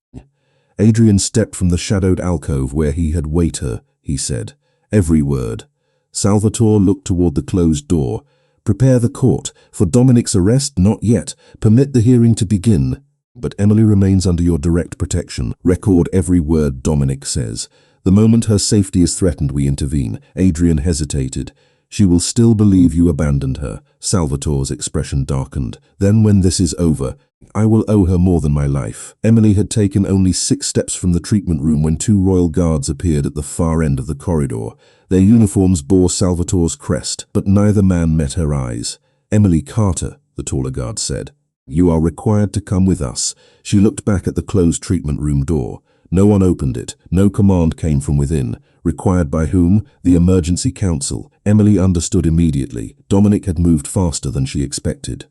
Adrian stepped from the shadowed alcove where he had waited her, he said. Every word. Salvatore looked toward the closed door. Prepare the court. For Dominic's arrest, not yet. Permit the hearing to begin. But Emily remains under your direct protection. Record every word Dominic says. The moment her safety is threatened, we intervene. Adrian hesitated. She will still believe you abandoned her. Salvatore's expression darkened. Then when this is over, I will owe her more than my life. Emily had taken only 6 steps from the treatment room when 2 royal guards appeared at the far end of the corridor. Their uniforms bore Salvatore's crest, but neither man met her eyes. Emily Carter, the taller guard said. You are required to come with us. She looked back at the closed treatment room door. No one opened it. No command came from within. Required by whom? The emergency council. Emily understood immediately. Dominic had moved faster than she expected.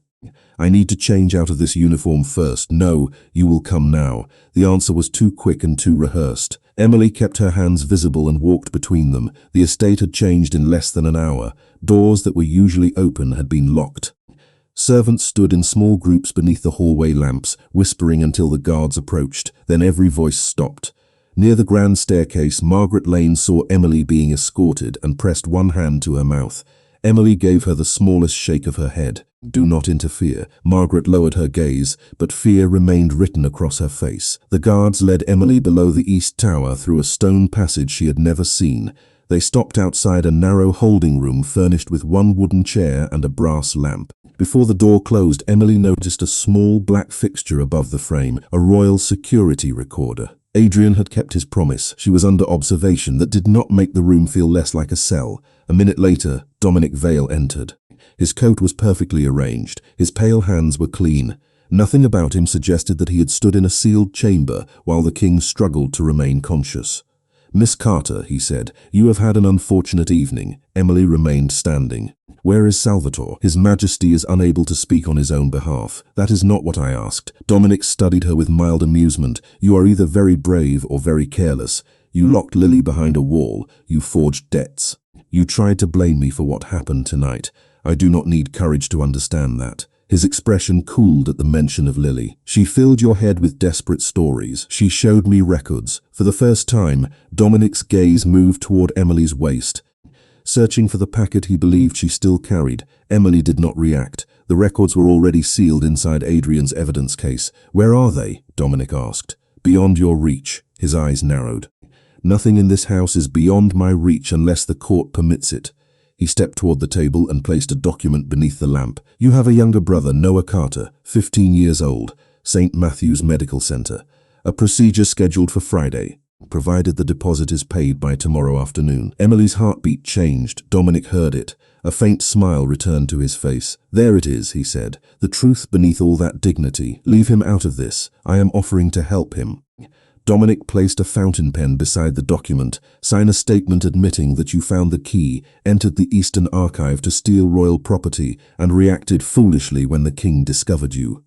I need to change out of this uniform first. No, you will come now. The answer was too quick and too rehearsed. Emily kept her hands visible and walked between them. The estate had changed in less than an hour. Doors that were usually open had been locked. Servants stood in small groups beneath the hallway lamps, whispering until the guards approached. Then every voice stopped. Near the grand staircase, Margaret Lane saw Emily being escorted and pressed one hand to her mouth. Emily gave her the smallest shake of her head. "Do not interfere." Margaret lowered her gaze, but fear remained written across her face. The guards led Emily below the east tower through a stone passage she had never seen. They stopped outside a narrow holding room furnished with one wooden chair and a brass lamp. Before the door closed, Emily noticed a small black fixture above the frame, a royal security recorder. Adrian had kept his promise. She was under observation. That did not make the room feel less like a cell. A minute later, Dominic Vale entered. His coat was perfectly arranged. His pale hands were clean. Nothing about him suggested that he had stood in a sealed chamber while the king struggled to remain conscious. "Miss Carter," he said, "you have had an unfortunate evening." Emily remained standing. "Where is Salvatore?" "His Majesty is unable to speak on his own behalf." "That is not what I asked." Dominic studied her with mild amusement. "You are either very brave or very careless. You locked Lily behind a wall. You forged debts. You tried to blame me for what happened tonight. I do not need courage to understand that." His expression cooled at the mention of Lily. "She filled your head with desperate stories. She showed me records." For the first time, Dominic's gaze moved toward Emily's waist. Searching for the packet he believed she still carried, Emily did not react. The records were already sealed inside Adrian's evidence case. "Where are they?" Dominic asked. "Beyond your reach." His eyes narrowed. "Nothing in this house is beyond my reach unless the court permits it." He stepped toward the table and placed a document beneath the lamp. "You have a younger brother, Noah Carter, 15 years old, St. Matthew's Medical Center. A procedure scheduled for Friday, provided the deposit is paid by tomorrow afternoon." Emily's heartbeat changed. Dominic heard it. A faint smile returned to his face. "There it is," he said. "The truth beneath all that dignity. Leave him out of this. I am offering to help him." Dominic placed a fountain pen beside the document. "Sign a statement admitting that you found the key, entered the Eastern Archive to steal royal property, and reacted foolishly when the king discovered you.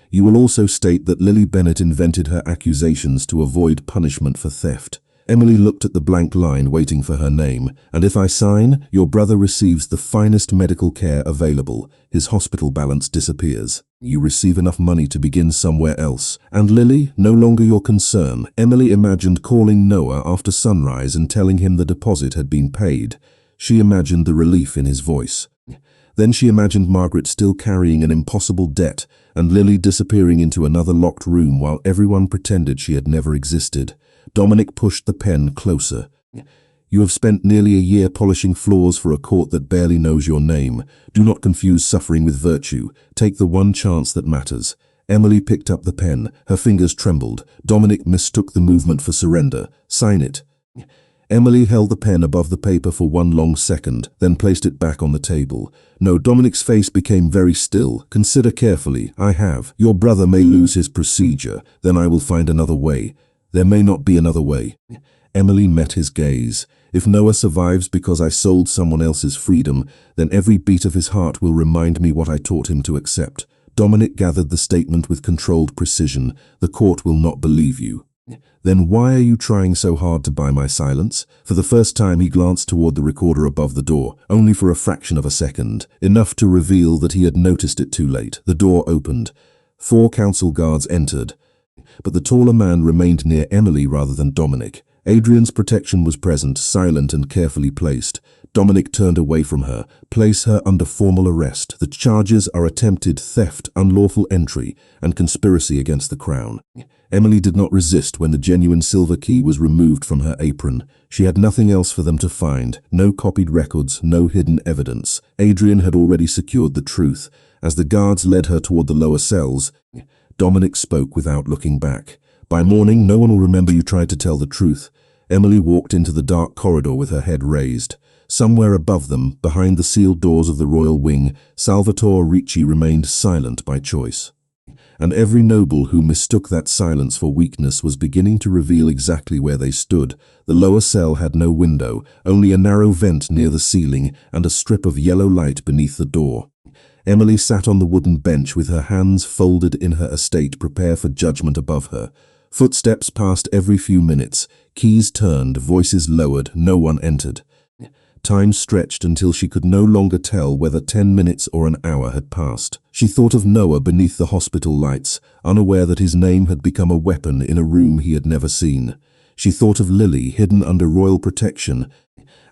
You will also state that Lily Bennett invented her accusations to avoid punishment for theft." Emily looked at the blank line waiting for her name. "And if I sign, your brother receives the finest medical care available. His hospital balance disappears. You receive enough money to begin somewhere else. And Lily, no longer your concern." Emily imagined calling Noah after sunrise and telling him the deposit had been paid. She imagined the relief in his voice. Then she imagined Margaret still carrying an impossible debt, and Lily disappearing into another locked room while everyone pretended she had never existed. Dominic pushed the pen closer. "You have spent nearly a year polishing floors for a court that barely knows your name. Do not confuse suffering with virtue. Take the one chance that matters." Emily picked up the pen. Her fingers trembled. Dominic mistook the movement for surrender. "Sign it." Emily held the pen above the paper for one long second, then placed it back on the table. "No." Dominic's face became very still. "Consider carefully. I have. Your brother may lose his procedure. Then I will find another way. There may not be another way." Emily met his gaze. "If Noah survives because I sold someone else's freedom, then every beat of his heart will remind me what I taught him to accept." Dominic gathered the statement with controlled precision. "The court will not believe you." "Then why are you trying so hard to buy my silence?" For the first time he glanced toward the recorder above the door, only for a fraction of a second, enough to reveal that he had noticed it too late. The door opened. 4 council guards entered. But the taller man remained near Emily rather than Dominic. Adrian's protection was present, silent and carefully placed. Dominic turned away from her. "Place her under formal arrest. The charges are attempted theft, unlawful entry, and conspiracy against the crown." Emily did not resist when the genuine silver key was removed from her apron. She had nothing else for them to find. No copied records, no hidden evidence. Adrian had already secured the truth. As the guards led her toward the lower cells, Dominic spoke without looking back. "By morning, no one will remember you tried to tell the truth." Emily walked into the dark corridor with her head raised. Somewhere above them, behind the sealed doors of the royal wing, Salvatore Ricci remained silent by choice. And every noble who mistook that silence for weakness was beginning to reveal exactly where they stood. The lower cell had no window, only a narrow vent near the ceiling and a strip of yellow light beneath the door. Emily sat on the wooden bench with her hands folded in her estate, prepare for judgment above her. Footsteps passed every few minutes. Keys turned, voices lowered, no one entered. Time stretched until she could no longer tell whether 10 minutes or an hour had passed. She thought of Noah beneath the hospital lights, unaware that his name had become a weapon in a room he had never seen. She thought of Lily hidden under royal protection,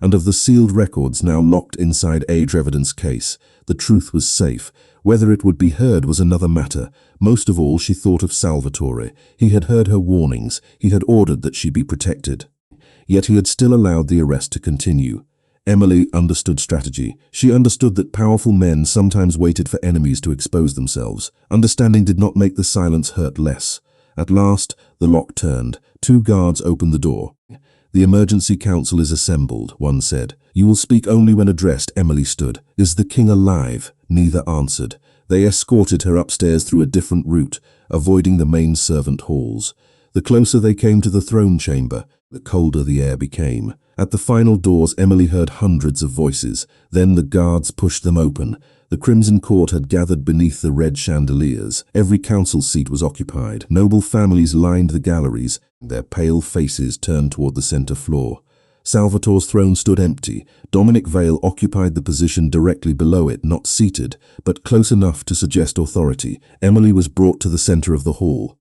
and of the sealed records now locked inside age evidence case. The truth was safe. Whether it would be heard was another matter. Most of all, she thought of Salvatore. He had heard her warnings. He had ordered that she be protected. Yet he had still allowed the arrest to continue. Emily understood strategy. She understood that powerful men sometimes waited for enemies to expose themselves. Understanding did not make the silence hurt less. At last, the lock turned. 2 guards opened the door. "The emergency council is assembled," one said. "You will speak only when addressed." Emily stood. "Is the king alive?" Neither answered. They escorted her upstairs through a different route, avoiding the main servant halls. The closer they came to the throne chamber, the colder the air became. At the final doors, Emily heard hundreds of voices. Then the guards pushed them open. The Crimson Court had gathered beneath the red chandeliers. Every council seat was occupied. Noble families lined the galleries, their pale faces turned toward the center floor. Salvatore's throne stood empty. Dominic Vale occupied the position directly below it, not seated, but close enough to suggest authority. Emily was brought to the center of the hall.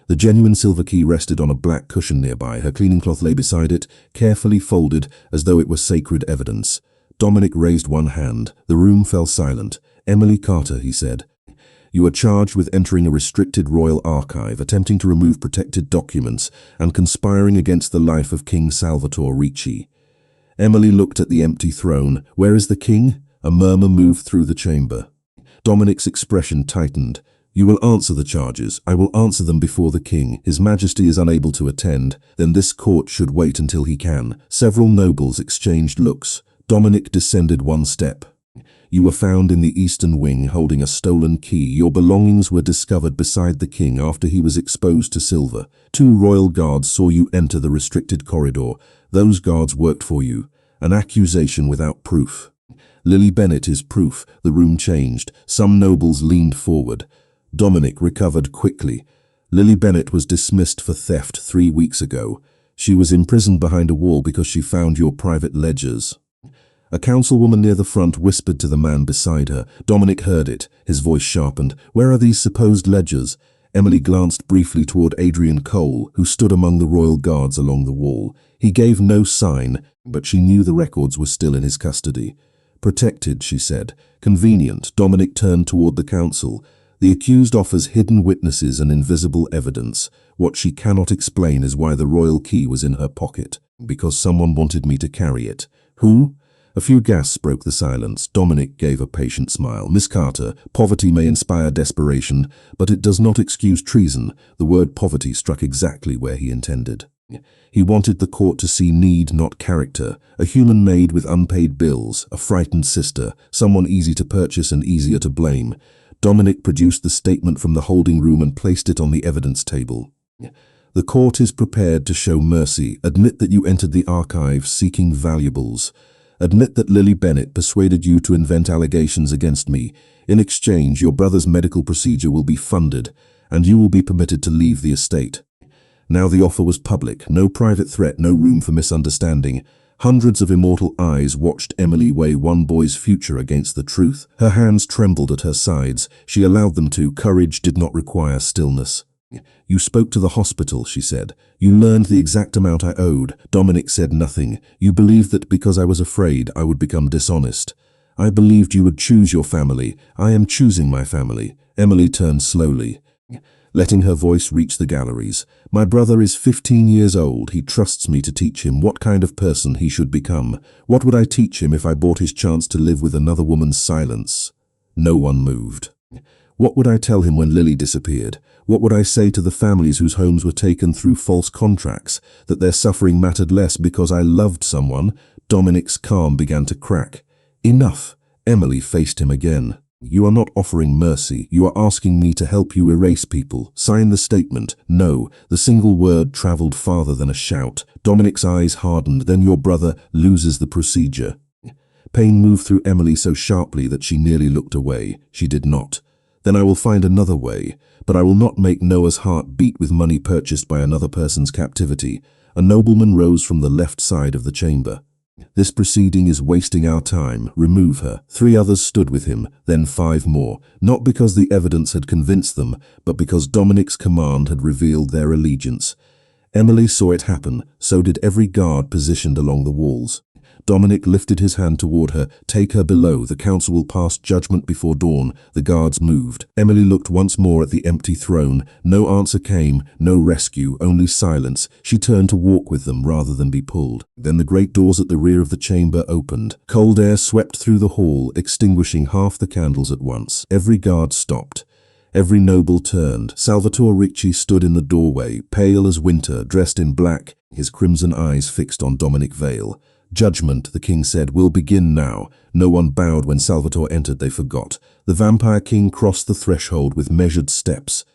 The genuine silver key rested on a black cushion nearby. Her cleaning cloth lay beside it, carefully folded as though it were sacred evidence. Dominic raised one hand. The room fell silent. "Emily Carter," he said, "you are charged with entering a restricted royal archive, attempting to remove protected documents, and conspiring against the life of King Salvatore Ricci." Emily looked at the empty throne. "Where is the king?" A murmur moved through the chamber. Dominic's expression tightened. "You will answer the charges. I will answer them before the king. His Majesty is unable to attend. Then this court should wait until he can." Several nobles exchanged looks. Dominic descended one step. "You were found in the eastern wing holding a stolen key. Your belongings were discovered beside the king after he was exposed to silver. 2 royal guards saw you enter the restricted corridor. Those guards worked for you. An accusation without proof." "Lily Bennett is proof." The room changed. Some nobles leaned forward. Dominic recovered quickly. "Lily Bennett was dismissed for theft 3 weeks ago. She was imprisoned behind a wall because she found your private ledgers." A councilwoman near the front whispered to the man beside her. Dominic heard it. His voice sharpened. "Where are these supposed ledgers?" Emily glanced briefly toward Adrian Cole, who stood among the royal guards along the wall. He gave no sign, but she knew the records were still in his custody. "Protected," she said. "Convenient." Dominic turned toward the council. "The accused offers hidden witnesses and invisible evidence. What she cannot explain is why the royal key was in her pocket. Because someone wanted me to carry it." "Who?" A few gasps broke the silence. Dominic gave a patient smile. "Miss Carter, poverty may inspire desperation, but it does not excuse treason." The word poverty struck exactly where he intended. He wanted the court to see need, not character. A human maid with unpaid bills, a frightened sister, someone easy to purchase and easier to blame. Dominic produced the statement from the holding room and placed it on the evidence table. "The court is prepared to show mercy. Admit that you entered the archive seeking valuables. Admit that Lily Bennett persuaded you to invent allegations against me. In exchange, your brother's medical procedure will be funded, and you will be permitted to leave the estate." Now the offer was public. No private threat, no room for misunderstanding. Hundreds of immortal eyes watched Emily weigh one boy's future against the truth. Her hands trembled at her sides. She allowed them to. Courage did not require stillness. "You spoke to the hospital," she said. "You learned the exact amount I owed." Dominic said nothing. "You believed that because I was afraid, I would become dishonest. I believed you would choose your family. I am choosing my family." Emily turned slowly, letting her voice reach the galleries. "My brother is 15 years old. He trusts me to teach him what kind of person he should become. What would I teach him if I bought his chance to live with another woman's silence?" No one moved. "What would I tell him when Lily disappeared? What would I say to the families whose homes were taken through false contracts? That their suffering mattered less because I loved someone?" Dominic's calm began to crack. "Enough." Emily faced him again. "You are not offering mercy. You are asking me to help you erase people. Sign the statement." "No." The single word traveled farther than a shout. Dominic's eyes hardened. "Then your brother loses the procedure." Pain moved through Emily so sharply that she nearly looked away. She did not. "Then I will find another way, but I will not make Noah's heart beat with money purchased by another person's captivity." A nobleman rose from the left side of the chamber. "This proceeding is wasting our time. Remove her." 3 others stood with him, then 5 more, not because the evidence had convinced them, but because Dominic's command had revealed their allegiance. Emily saw it happen, so did every guard positioned along the walls. Dominic lifted his hand toward her. "Take her below. The council will pass judgment before dawn." The guards moved. Emily looked once more at the empty throne. No answer came, no rescue, only silence. She turned to walk with them rather than be pulled. Then the great doors at the rear of the chamber opened. Cold air swept through the hall, extinguishing half the candles at once. Every guard stopped. Every noble turned. Salvatore Ricci stood in the doorway, pale as winter, dressed in black, his crimson eyes fixed on Dominic Vale. "Judgment," the king said, "will begin now." No one bowed when Salvatore entered, they forgot. The Vampire King crossed the threshold with measured steps,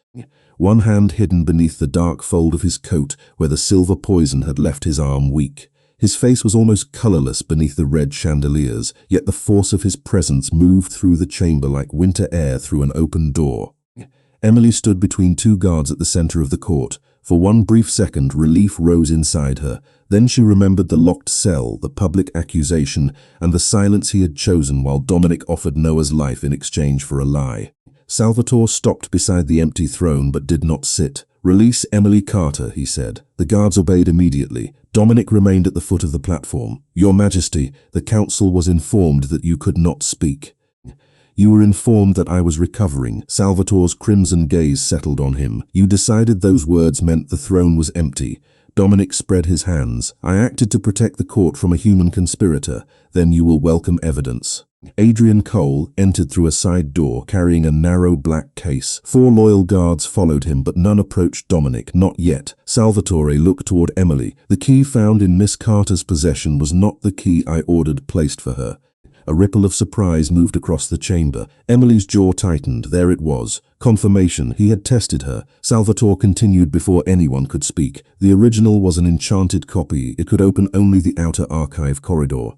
one hand hidden beneath the dark fold of his coat where the silver poison had left his arm weak. His face was almost colorless beneath the red chandeliers, yet the force of his presence moved through the chamber like winter air through an open door. Emily stood between two guards at the center of the court. For one brief second, relief rose inside her. Then she remembered the locked cell, the public accusation, and the silence he had chosen while Dominic offered Noah's life in exchange for a lie. Salvatore stopped beside the empty throne but did not sit. "Release Emily Carter," he said. The guards obeyed immediately. Dominic remained at the foot of the platform. "Your Majesty, the council was informed that you could not speak." "You were informed that I was recovering." Salvatore's crimson gaze settled on him. "You decided those words meant the throne was empty." Dominic spread his hands. "I acted to protect the court from a human conspirator. Then you will welcome evidence." Adrian Cole entered through a side door carrying a narrow black case. 4 loyal guards followed him, but none approached Dominic, not yet. Salvatore looked toward Emily. "The key found in Miss Carter's possession was not the key I ordered placed for her." A ripple of surprise moved across the chamber. Emily's jaw tightened. There it was. Confirmation. He had tested her. Salvatore continued before anyone could speak. "The original was an enchanted copy. It could open only the outer archive corridor.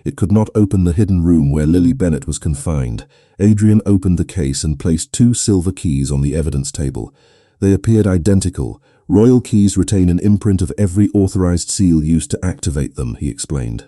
It could not open the hidden room where Lily Bennett was confined." Adrian opened the case and placed 2 silver keys on the evidence table. They appeared identical. "Royal keys retain an imprint of every authorized seal used to activate them," he explained.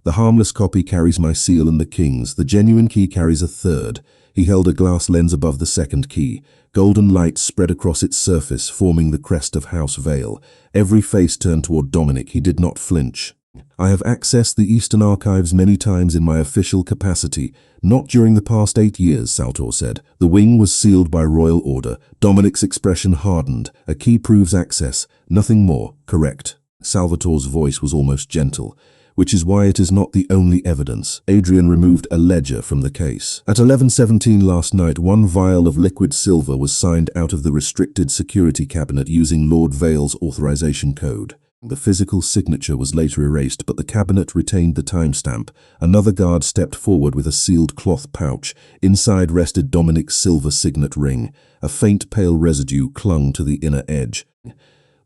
"The harmless copy carries my seal and the king's. The genuine key carries a 3rd. He held a glass lens above the 2nd key. Golden light spread across its surface, forming the crest of House Vale. Every face turned toward Dominic. He did not flinch. "I have accessed the Eastern Archives many times in my official capacity. Not during the past 8 years, Salvatore said. The wing was sealed by royal order." Dominic's expression hardened. "A key proves access. Nothing more, correct?" Salvatore's voice was almost gentle. "Which is why it is not the only evidence." Adrian removed a ledger from the case. "At 11:17 last night, 1 vial of liquid silver was signed out of the restricted security cabinet using Lord Vale's authorization code. The physical signature was later erased, but the cabinet retained the timestamp." Another guard stepped forward with a sealed cloth pouch. Inside rested Dominic's silver signet ring. A faint pale residue clung to the inner edge.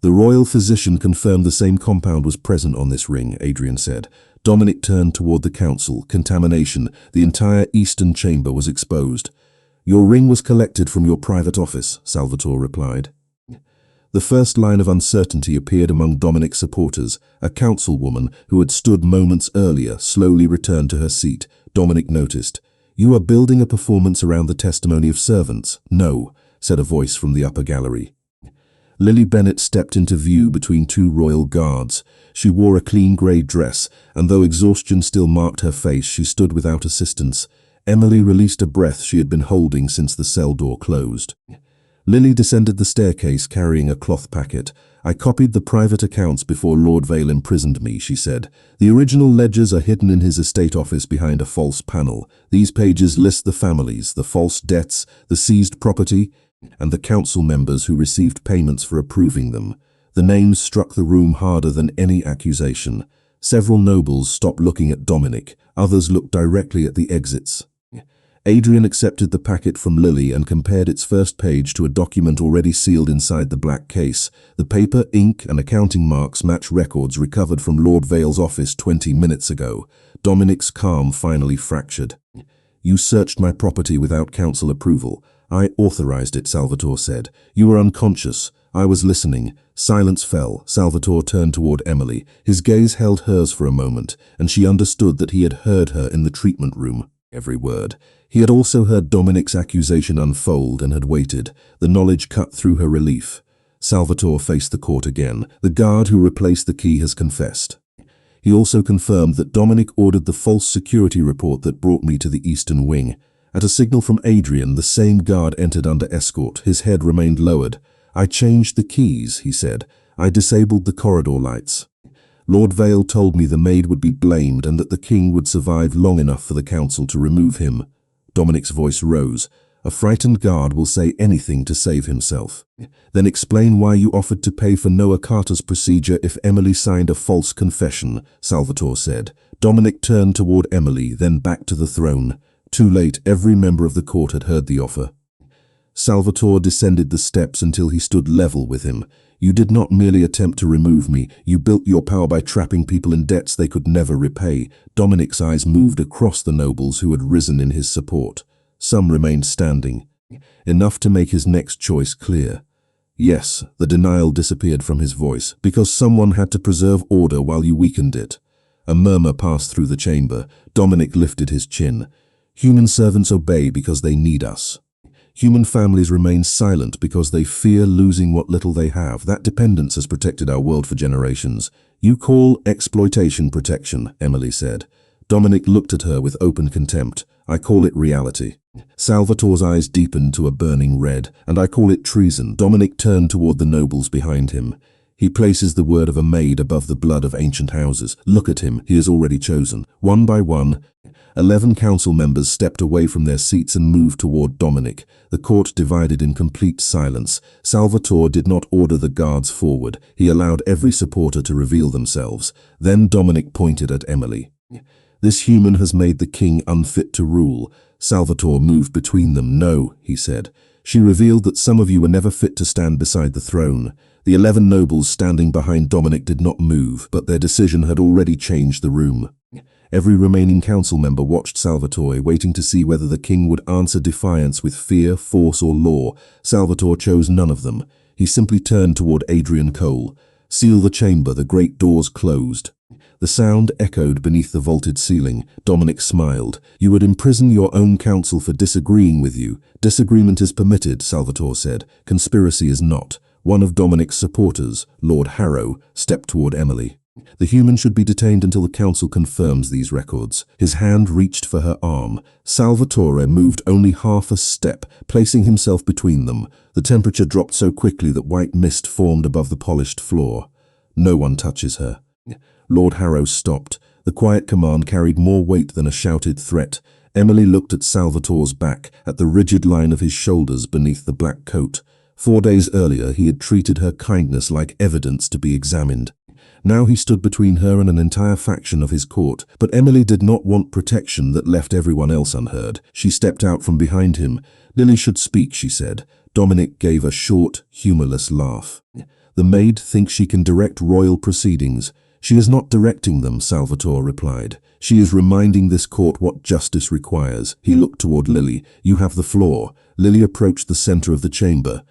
"The royal physician confirmed the same compound was present on this ring," Adrian said. Dominic turned toward the council. "Contamination. The entire eastern chamber was exposed." "Your ring was collected from your private office," Salvatore replied. The first line of uncertainty appeared among Dominic's supporters. A councilwoman who had stood moments earlier slowly returned to her seat. Dominic noticed. "You are building a performance around the testimony of servants." "No," said a voice from the upper gallery. Lily Bennett stepped into view between 2 royal guards. She wore a clean grey dress, and though exhaustion still marked her face, she stood without assistance. Emily released a breath she had been holding since the cell door closed. Lily descended the staircase carrying a cloth packet. "I copied the private accounts before Lord Vale imprisoned me," she said. "The original ledgers are hidden in his estate office behind a false panel. These pages list the families, the false debts, the seized property, and the council members who received payments for approving them." The names struck the room harder than any accusation. Several nobles stopped looking at Dominic. Others looked directly at the exits. Adrian accepted the packet from Lily and compared its first page to a document already sealed inside the black case. The paper, ink, and accounting marks match records recovered from Lord Vale's office 20 minutes ago. Dominic's calm finally fractured. "You searched my property without council approval." "I authorized it," Salvatore said. "You were unconscious. I was listening." Silence fell. Salvatore turned toward Emily. His gaze held hers for a moment, and she understood that he had heard her in the treatment room. Every word. He had also heard Dominic's accusation unfold and had waited. The knowledge cut through her relief. Salvatore faced the court again. The guard who replaced the key has confessed. He also confirmed that Dominic ordered the false security report that brought me to the eastern wing. At a signal from Adrian, the same guard entered under escort. His head remained lowered. I changed the keys, he said. I disabled the corridor lights. Lord Vale told me the Maid would be blamed and that the king would survive long enough for the council to remove him. Dominic's voice rose. A frightened guard will say anything to save himself. Then explain why you offered to pay for Noah Carter's procedure if Emily signed a false confession, Salvatore said. Dominic turned toward Emily, then back to the throne. Too late, every member of the court had heard the offer. Salvatore descended the steps until he stood level with him. You did not merely attempt to remove me, you built your power by trapping people in debts they could never repay. Dominic's eyes moved across the nobles who had risen in his support. Some remained standing, enough to make his next choice clear. Yes, the denial disappeared from his voice, because someone had to preserve order while you weakened it. A murmur passed through the chamber. Dominic lifted his chin. Human servants obey because they need us. Human families remain silent because they fear losing what little they have. That dependence has protected our world for generations. You call exploitation protection, Emily said. Dominic looked at her with open contempt. I call it reality. Salvatore's eyes deepened to a burning red. And I call it treason. Dominic turned toward the nobles behind him. He places the word of a maid above the blood of ancient houses. Look at him, he is already chosen. One by one, 11 council members stepped away from their seats and moved toward Dominic. The court divided in complete silence. Salvatore did not order the guards forward. He allowed every supporter to reveal themselves. Then Dominic pointed at Emily. This human has made the king unfit to rule. Salvatore moved between them. No, he said. She revealed that some of you were never fit to stand beside the throne. The 11 nobles standing behind Dominic did not move, but their decision had already changed the room. Every remaining council member watched Salvatore, waiting to see whether the king would answer defiance with fear, force, or law. Salvatore chose none of them. He simply turned toward Adrian Cole. Seal the chamber, the great doors closed. The sound echoed beneath the vaulted ceiling. Dominic smiled. You would imprison your own council for disagreeing with you. Disagreement is permitted, Salvatore said. Conspiracy is not. One of Dominic's supporters, Lord Harrow, stepped toward Emily. The human should be detained until the council confirms these records. His hand reached for her arm. Salvatore moved only half a step, placing himself between them. The temperature dropped so quickly that white mist formed above the polished floor. No one touches her. Lord Harrow stopped. The quiet command carried more weight than a shouted threat. Emily looked at Salvatore's back, at the rigid line of his shoulders beneath the black coat. 4 days earlier, he had treated her kindness like evidence to be examined. Now he stood between her and an entire faction of his court. But Emily did not want protection that left everyone else unheard. She stepped out from behind him. Lily should speak, she said. Dominic gave a short, humorless laugh. The maid thinks she can direct royal proceedings. She is not directing them, Salvatore replied. She is reminding this court what justice requires. He looked toward Lily. You have the floor. Lily approached the center of the chamber,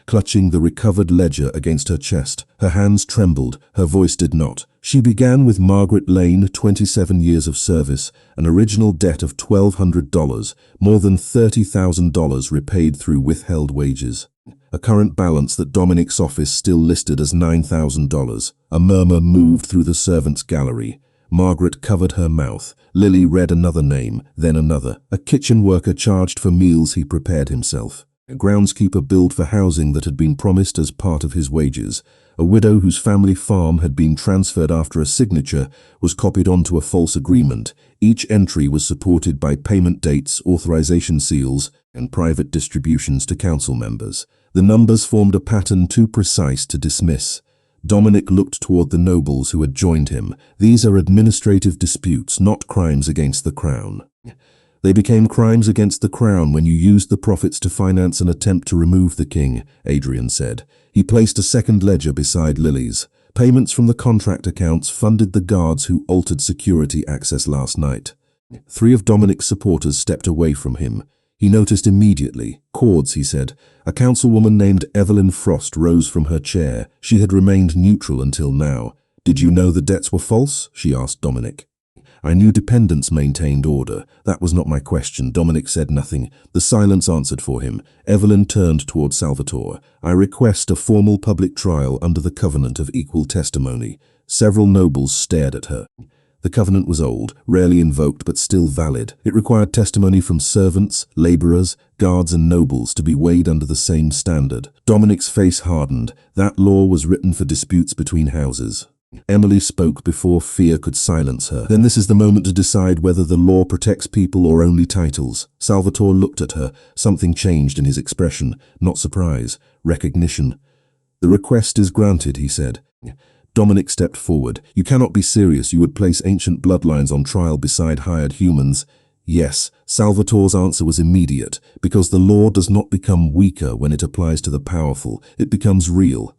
clutching the recovered ledger against her chest. Her hands trembled, her voice did not. She began with Margaret Lane, 27 years of service, an original debt of $1,200, more than $30,000 repaid through withheld wages. A current balance that Dominic's office still listed as $9,000. A murmur moved through the servants' gallery. Margaret covered her mouth. Lily read another name, then another. A kitchen worker charged for meals he prepared himself. A groundskeeper billed for housing that had been promised as part of his wages. A widow whose family farm had been transferred after a signature was copied onto a false agreement. Each entry was supported by payment dates, authorization seals, and private distributions to council members. The numbers formed a pattern too precise to dismiss. Dominic looked toward the nobles who had joined him. These are administrative disputes, not crimes against the crown. They became crimes against the crown when you used the profits to finance an attempt to remove the king, Adrian said. He placed a second ledger beside Lily's. Payments from the contract accounts funded the guards who altered security access last night. 3 of Dominic's supporters stepped away from him. He noticed immediately. Cords, he said. A councilwoman named Evelyn Frost rose from her chair. She had remained neutral until now. Did you know the debts were false? She asked Dominic. I knew dependents maintained order. That was not my question. Dominic said nothing. The silence answered for him. Evelyn turned toward Salvatore. I request a formal public trial under the covenant of equal testimony. Several nobles stared at her. The covenant was old, rarely invoked but still valid. It required testimony from servants, laborers, guards and nobles to be weighed under the same standard. Dominic's face hardened. That law was written for disputes between houses. Emily spoke before fear could silence her. Then this is the moment to decide whether the law protects people or only titles. Salvatore looked at her. Something changed in his expression. Not surprise, recognition. The request is granted, he said. Dominic stepped forward. You cannot be serious. You would place ancient bloodlines on trial beside hired humans. Yes, Salvatore's answer was immediate, because the law does not become weaker when it applies to the powerful. It becomes real.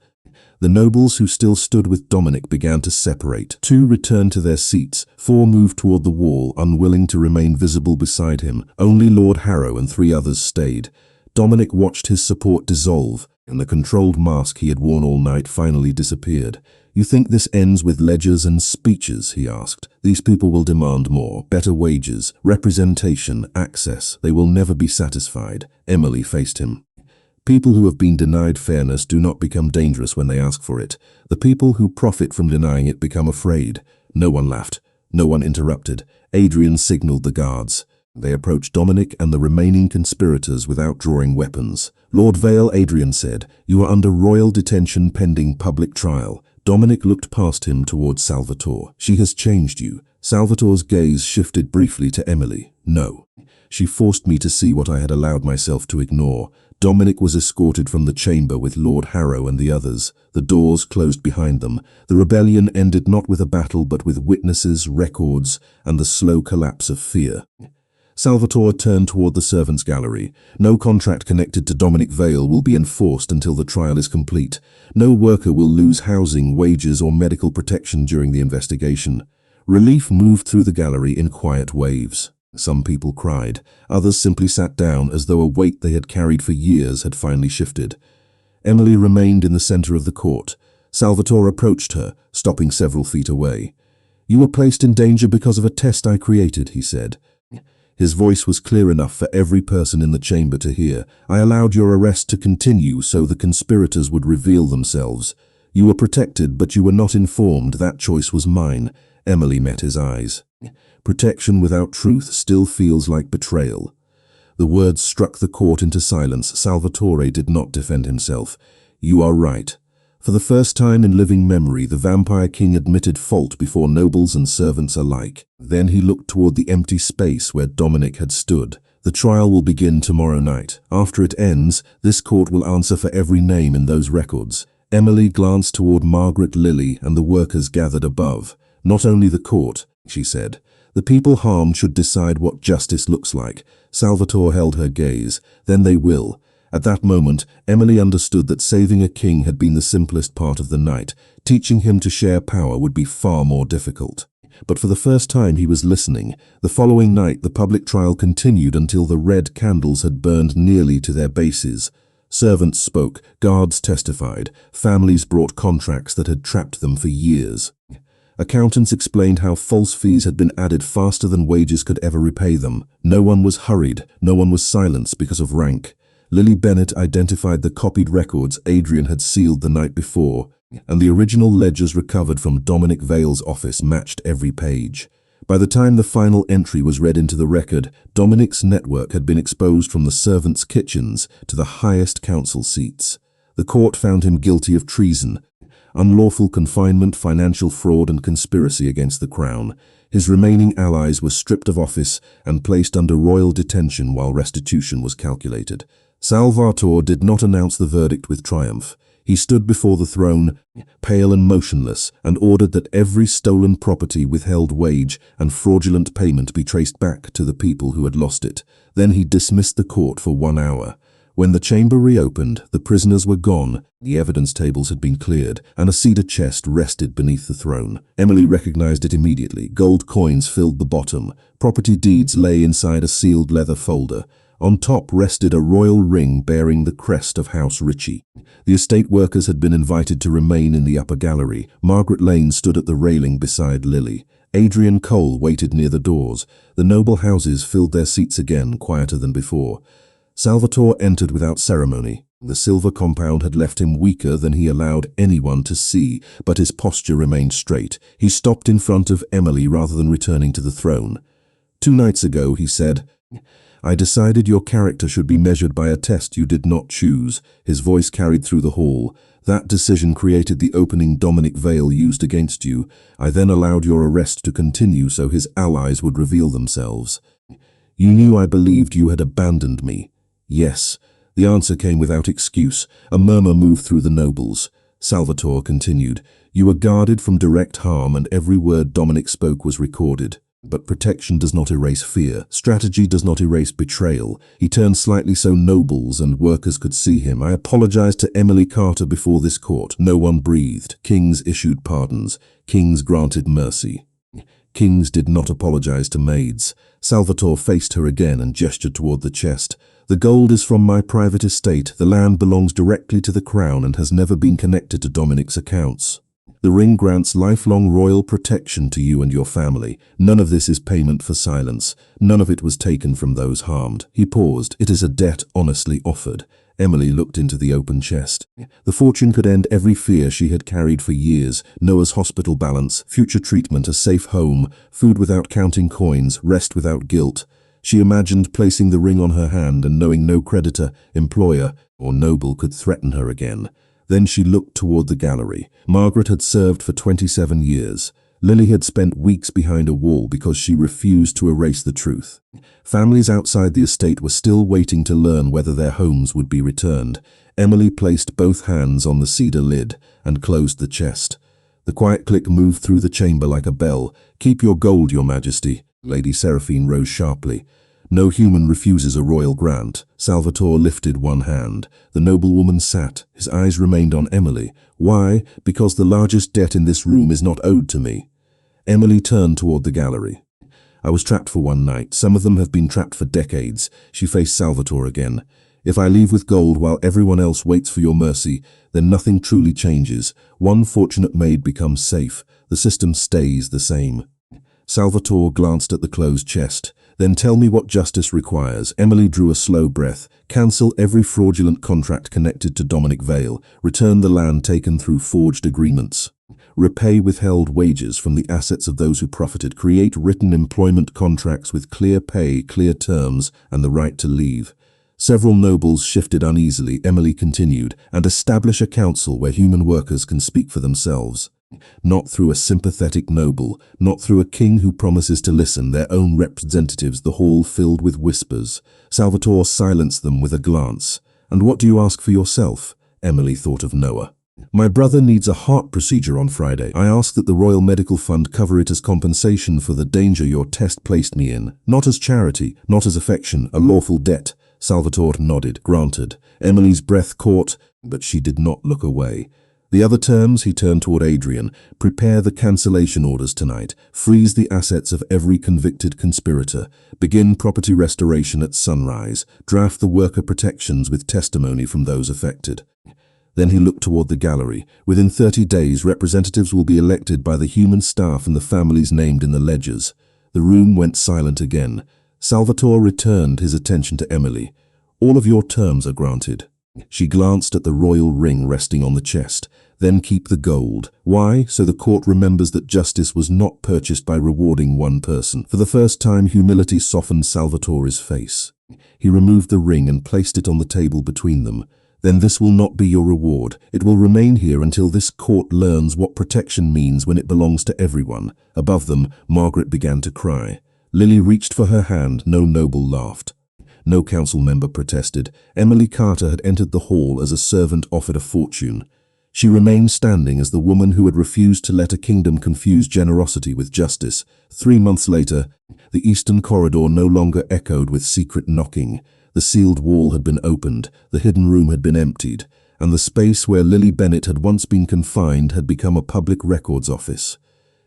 The nobles who still stood with Dominic began to separate. 2 returned to their seats. 4 moved toward the wall, unwilling to remain visible beside him. Only Lord Harrow and 3 others stayed. Dominic watched his support dissolve, and the controlled mask he had worn all night finally disappeared. You think this ends with ledgers and speeches, he asked. These people will demand more, better wages, representation, access. They will never be satisfied. Emily faced him. People who have been denied fairness do not become dangerous when they ask for it. The people who profit from denying it become afraid. No one laughed. No one interrupted. Adrian signaled the guards. They approached Dominic and the remaining conspirators without drawing weapons. Lord Vale, Adrian said, you are under royal detention pending public trial. Dominic looked past him towards Salvatore. She has changed you. Salvatore's gaze shifted briefly to Emily. No. She forced me to see what I had allowed myself to ignore. Dominic was escorted from the chamber with Lord Harrow and the others. The doors closed behind them. The rebellion ended not with a battle but with witnesses, records, and the slow collapse of fear. Salvatore turned toward the servants' gallery. No contract connected to Dominic Vale will be enforced until the trial is complete. No worker will lose housing, wages, or medical protection during the investigation. Relief moved through the gallery in quiet waves. Some people cried. Others simply sat down as though a weight they had carried for years had finally shifted. Emily remained in the center of the court. Salvatore approached her, stopping several feet away. You were placed in danger because of a test I created, he said. His voice was clear enough for every person in the chamber to hear. I allowed your arrest to continue so the conspirators would reveal themselves. You were protected, but you were not informed. That choice was mine. Emily met his eyes. Protection without truth still feels like betrayal. The words struck the court into silence. Salvatore did not defend himself. You are right. For the first time in living memory, the Vampire King admitted fault before nobles and servants alike. Then he looked toward the empty space where Dominic had stood. The trial will begin tomorrow night. After it ends, this court will answer for every name in those records. Emily glanced toward Margaret, Lily, and the workers gathered above. Not only the court, she said. The people harmed should decide what justice looks like. Salvatore held her gaze. Then they will. At that moment, Emily understood that saving a king had been the simplest part of the night. Teaching him to share power would be far more difficult. But for the first time he was listening. The following night the public trial continued until the red candles had burned nearly to their bases. Servants spoke, guards testified, families brought contracts that had trapped them for years. Accountants explained how false fees had been added faster than wages could ever repay them. No one was hurried, no one was silenced because of rank. Lily Bennett identified the copied records Adrian had sealed the night before, and the original ledgers recovered from Dominic Vale's office matched every page. By the time the final entry was read into the record, Dominic's network had been exposed from the servants' kitchens to the highest council seats. The court found him guilty of treason, unlawful confinement, financial fraud, and conspiracy against the crown. His remaining allies were stripped of office and placed under royal detention while restitution was calculated. Salvatore did not announce the verdict with triumph. He stood before the throne, pale and motionless, and ordered that every stolen property, withheld wage, and fraudulent payment be traced back to the people who had lost it. Then he dismissed the court for 1 hour. When the chamber reopened, the prisoners were gone, the evidence tables had been cleared, and a cedar chest rested beneath the throne. Emily recognized it immediately. Gold coins filled the bottom. Property deeds lay inside a sealed leather folder. On top rested a royal ring bearing the crest of House Ricci. The estate workers had been invited to remain in the upper gallery. Margaret Lane stood at the railing beside Lily. Adrian Cole waited near the doors. The noble houses filled their seats again, quieter than before. Salvatore entered without ceremony. The silver compound had left him weaker than he allowed anyone to see, but his posture remained straight. He stopped in front of Emily rather than returning to the throne. 2 nights ago, he said, "I decided your character should be measured by a test you did not choose." His voice carried through the hall. "That decision created the opening demonic veil used against you. I then allowed your arrest to continue so his allies would reveal themselves. You knew I believed you had abandoned me." "Yes." The answer came without excuse. A murmur moved through the nobles. Salvatore continued, "You were guarded from direct harm, and every word Dominic spoke was recorded. But protection does not erase fear. Strategy does not erase betrayal." He turned slightly so nobles and workers could see him. "I apologized to Emily Carter before this court." No one breathed. Kings issued pardons. Kings granted mercy. Kings did not apologize to maids. Salvatore faced her again and gestured toward the chest. "The gold is from my private estate. The land belongs directly to the crown and has never been connected to Dominic's accounts. The ring grants lifelong royal protection to you and your family. None of this is payment for silence. None of it was taken from those harmed." He paused. "It is a debt honestly offered." Emily looked into the open chest. The fortune could end every fear she had carried for years. Noah's hospital balance, future treatment, a safe home, food without counting coins, rest without guilt. She imagined placing the ring on her hand and knowing no creditor, employer, or noble could threaten her again. Then she looked toward the gallery. Margaret had served for 27 years. Lily had spent weeks behind a wall because she refused to erase the truth. Families outside the estate were still waiting to learn whether their homes would be returned. Emily placed both hands on the cedar lid and closed the chest. The quiet click moved through the chamber like a bell. "Keep your gold, Your Majesty." Lady Seraphine rose sharply. "No human refuses a royal grant." Salvatore lifted one hand. The noblewoman sat. His eyes remained on Emily. "Why? Because the largest debt in this room is not owed to me." Emily turned toward the gallery. "I was trapped for 1 night. Some of them have been trapped for decades." She faced Salvatore again. "If I leave with gold while everyone else waits for your mercy, then nothing truly changes. One fortunate maid becomes safe. The system stays the same." Salvatore glanced at the closed chest. "Then tell me what justice requires." Emily drew a slow breath. "Cancel every fraudulent contract connected to Dominic Vale. Return the land taken through forged agreements. Repay withheld wages from the assets of those who profited. Create written employment contracts with clear pay, clear terms, and the right to leave." Several nobles shifted uneasily. Emily continued, "And establish a council where human workers can speak for themselves. Not through a sympathetic noble, not through a king who promises to listen, their own representatives." The hall filled with whispers. Salvatore silenced them with a glance. "And what do you ask for yourself?" Emily thought of Noah. "My brother needs a heart procedure on Friday. I ask that the Royal Medical Fund cover it as compensation for the danger your test placed me in. Not as charity, not as affection, a lawful debt." Salvatore nodded. "Granted." Emily's breath caught, but she did not look away. "The other terms," he turned toward Adrian, "prepare the cancellation orders tonight. Freeze the assets of every convicted conspirator. Begin property restoration at sunrise. Draft the worker protections with testimony from those affected." Then he looked toward the gallery. "Within 30 days, representatives will be elected by the human staff and the families named in the ledgers." The room went silent again. Salvatore returned his attention to Emily. "All of your terms are granted." She glanced at the royal ring resting on the chest. "Then keep the gold." "Why?" "So the court remembers that justice was not purchased by rewarding one person." For the first time, humility softened Salvatore's face. He removed the ring and placed it on the table between them. "Then this will not be your reward. It will remain here until this court learns what protection means when it belongs to everyone." Above them, Margaret began to cry. Lily reached for her hand. No noble laughed. No council member protested. Emily Carter had entered the hall as a servant offered a fortune. She remained standing as the woman who had refused to let a kingdom confuse generosity with justice. 3 months later, the eastern corridor no longer echoed with secret knocking. The sealed wall had been opened, the hidden room had been emptied, and the space where Lily Bennett had once been confined had become a public records office.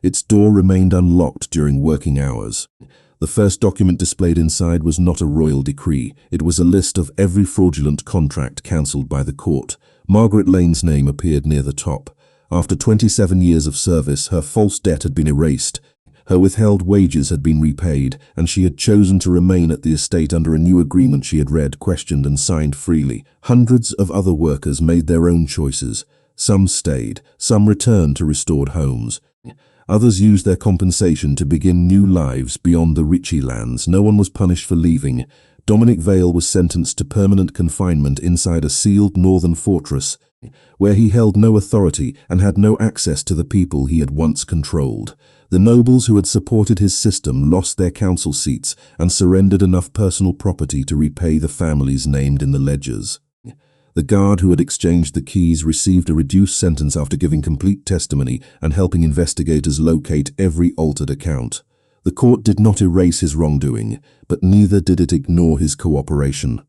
Its door remained unlocked during working hours. The first document displayed inside was not a royal decree. It was a list of every fraudulent contract cancelled by the court. Margaret Lane's name appeared near the top. After 27 years of service, her false debt had been erased. Her withheld wages had been repaid, and she had chosen to remain at the estate under a new agreement she had read, questioned, and signed freely. Hundreds of other workers made their own choices. Some stayed, some returned to restored homes. Others used their compensation to begin new lives beyond the Ricci lands. No one was punished for leaving. Dominic Vale was sentenced to permanent confinement inside a sealed northern fortress, where he held no authority and had no access to the people he had once controlled. The nobles who had supported his system lost their council seats and surrendered enough personal property to repay the families named in the ledgers. The guard who had exchanged the keys received a reduced sentence after giving complete testimony and helping investigators locate every altered account. The court did not erase his wrongdoing, but neither did it ignore his cooperation.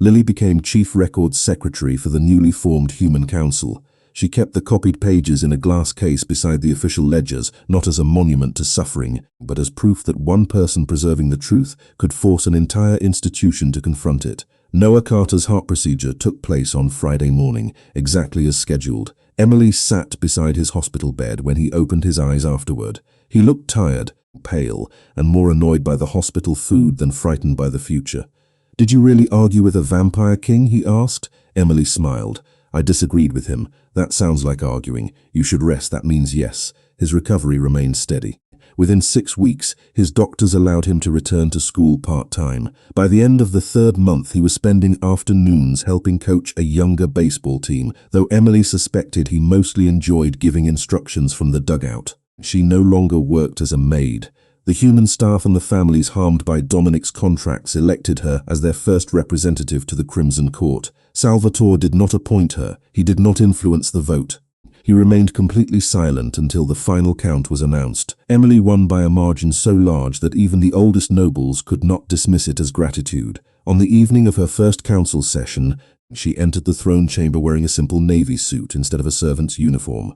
Lily became chief records secretary for the newly formed Human Council. She kept the copied pages in a glass case beside the official ledgers, not as a monument to suffering, but as proof that one person preserving the truth could force an entire institution to confront it. Noah Carter's heart procedure took place on Friday morning, exactly as scheduled. Emily sat beside his hospital bed when he opened his eyes afterward. He looked tired, pale, and more annoyed by the hospital food than frightened by the future. "Did you really argue with a vampire king?" he asked. Emily smiled. "I disagreed with him. That sounds like arguing. You should rest. That means yes." His recovery remained steady. Within 6 weeks, his doctors allowed him to return to school part-time. By the end of the 3rd month, he was spending afternoons helping coach a younger baseball team, though Emily suspected he mostly enjoyed giving instructions from the dugout. She no longer worked as a maid. The human staff and the families harmed by Dominic's contracts elected her as their first representative to the Crimson Court. Salvatore did not appoint her. He did not influence the vote. He remained completely silent until the final count was announced. Emily won by a margin so large that even the oldest nobles could not dismiss it as gratitude. On the evening of her first council session, she entered the throne chamber wearing a simple navy suit instead of a servant's uniform.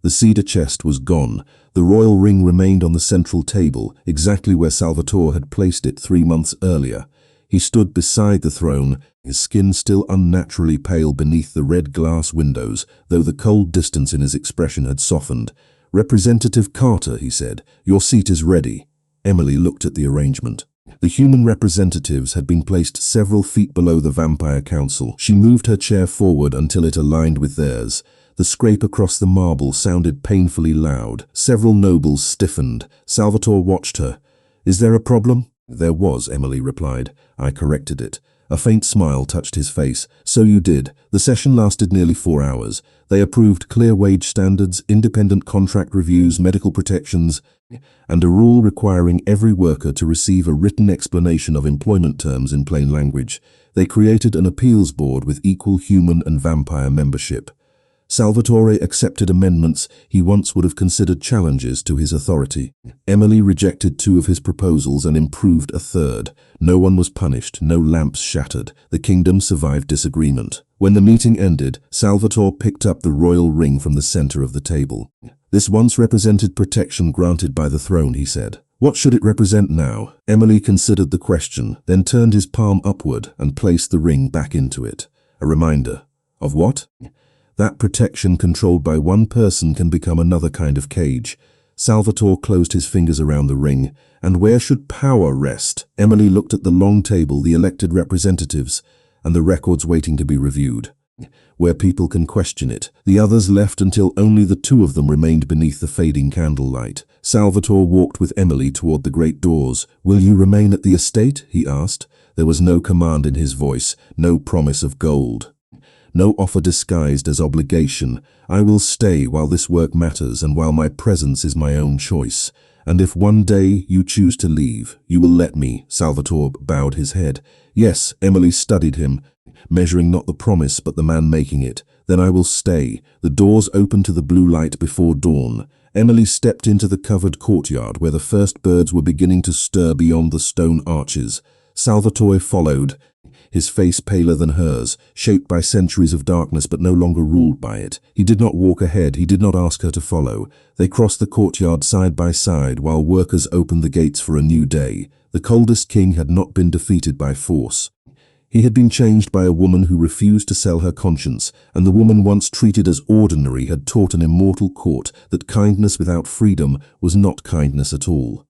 The cedar chest was gone. The royal ring remained on the central table, exactly where Salvatore had placed it 3 months earlier. He stood beside the throne, his skin still unnaturally pale beneath the red glass windows, though the cold distance in his expression had softened. "Representative Carter," he said, "your seat is ready." Emily looked at the arrangement. The human representatives had been placed several feet below the Vampire Council. She moved her chair forward until it aligned with theirs. The scrape across the marble sounded painfully loud. Several nobles stiffened. Salvatore watched her. "Is there a problem?" "There was," Emily replied. "I corrected it." A faint smile touched his face. "So you did." The session lasted nearly 4 hours. They approved clear wage standards, independent contract reviews, medical protections, and a rule requiring every worker to receive a written explanation of employment terms in plain language. They created an appeals board with equal human and vampire membership. Salvatore accepted amendments he once would have considered challenges to his authority. Emily rejected 2 of his proposals and improved a 3rd. No one was punished, no lamps shattered. The kingdom survived disagreement. When the meeting ended, Salvatore picked up the royal ring from the center of the table. "This once represented protection granted by the throne," he said. "What should it represent now?" Emily considered the question, then turned his palm upward and placed the ring back into it. A reminder. Of what? That protection controlled by one person can become another kind of cage. Salvatore closed his fingers around the ring. "And where should power rest?" Emily looked at the long table, the elected representatives, and the records waiting to be reviewed. "Where people can question it." The others left until only the 2 of them remained beneath the fading candlelight. Salvatore walked with Emily toward the great doors. "Will you remain at the estate?" he asked. There was no command in his voice, no promise of gold. No offer disguised as obligation. "I will stay while this work matters and while my presence is my own choice. And if one day you choose to leave, you will let me." Salvatore bowed his head. "Yes." Emily studied him, measuring not the promise but the man making it. "Then I will stay." The doors opened to the blue light before dawn. Emily stepped into the covered courtyard where the first birds were beginning to stir beyond the stone arches. Salvatore followed, his face paler than hers, shaped by centuries of darkness but no longer ruled by it. He did not walk ahead, he did not ask her to follow. They crossed the courtyard side by side while workers opened the gates for a new day. The coldest king had not been defeated by force. He had been changed by a woman who refused to sell her conscience, and the woman once treated as ordinary had taught an immortal court that kindness without freedom was not kindness at all.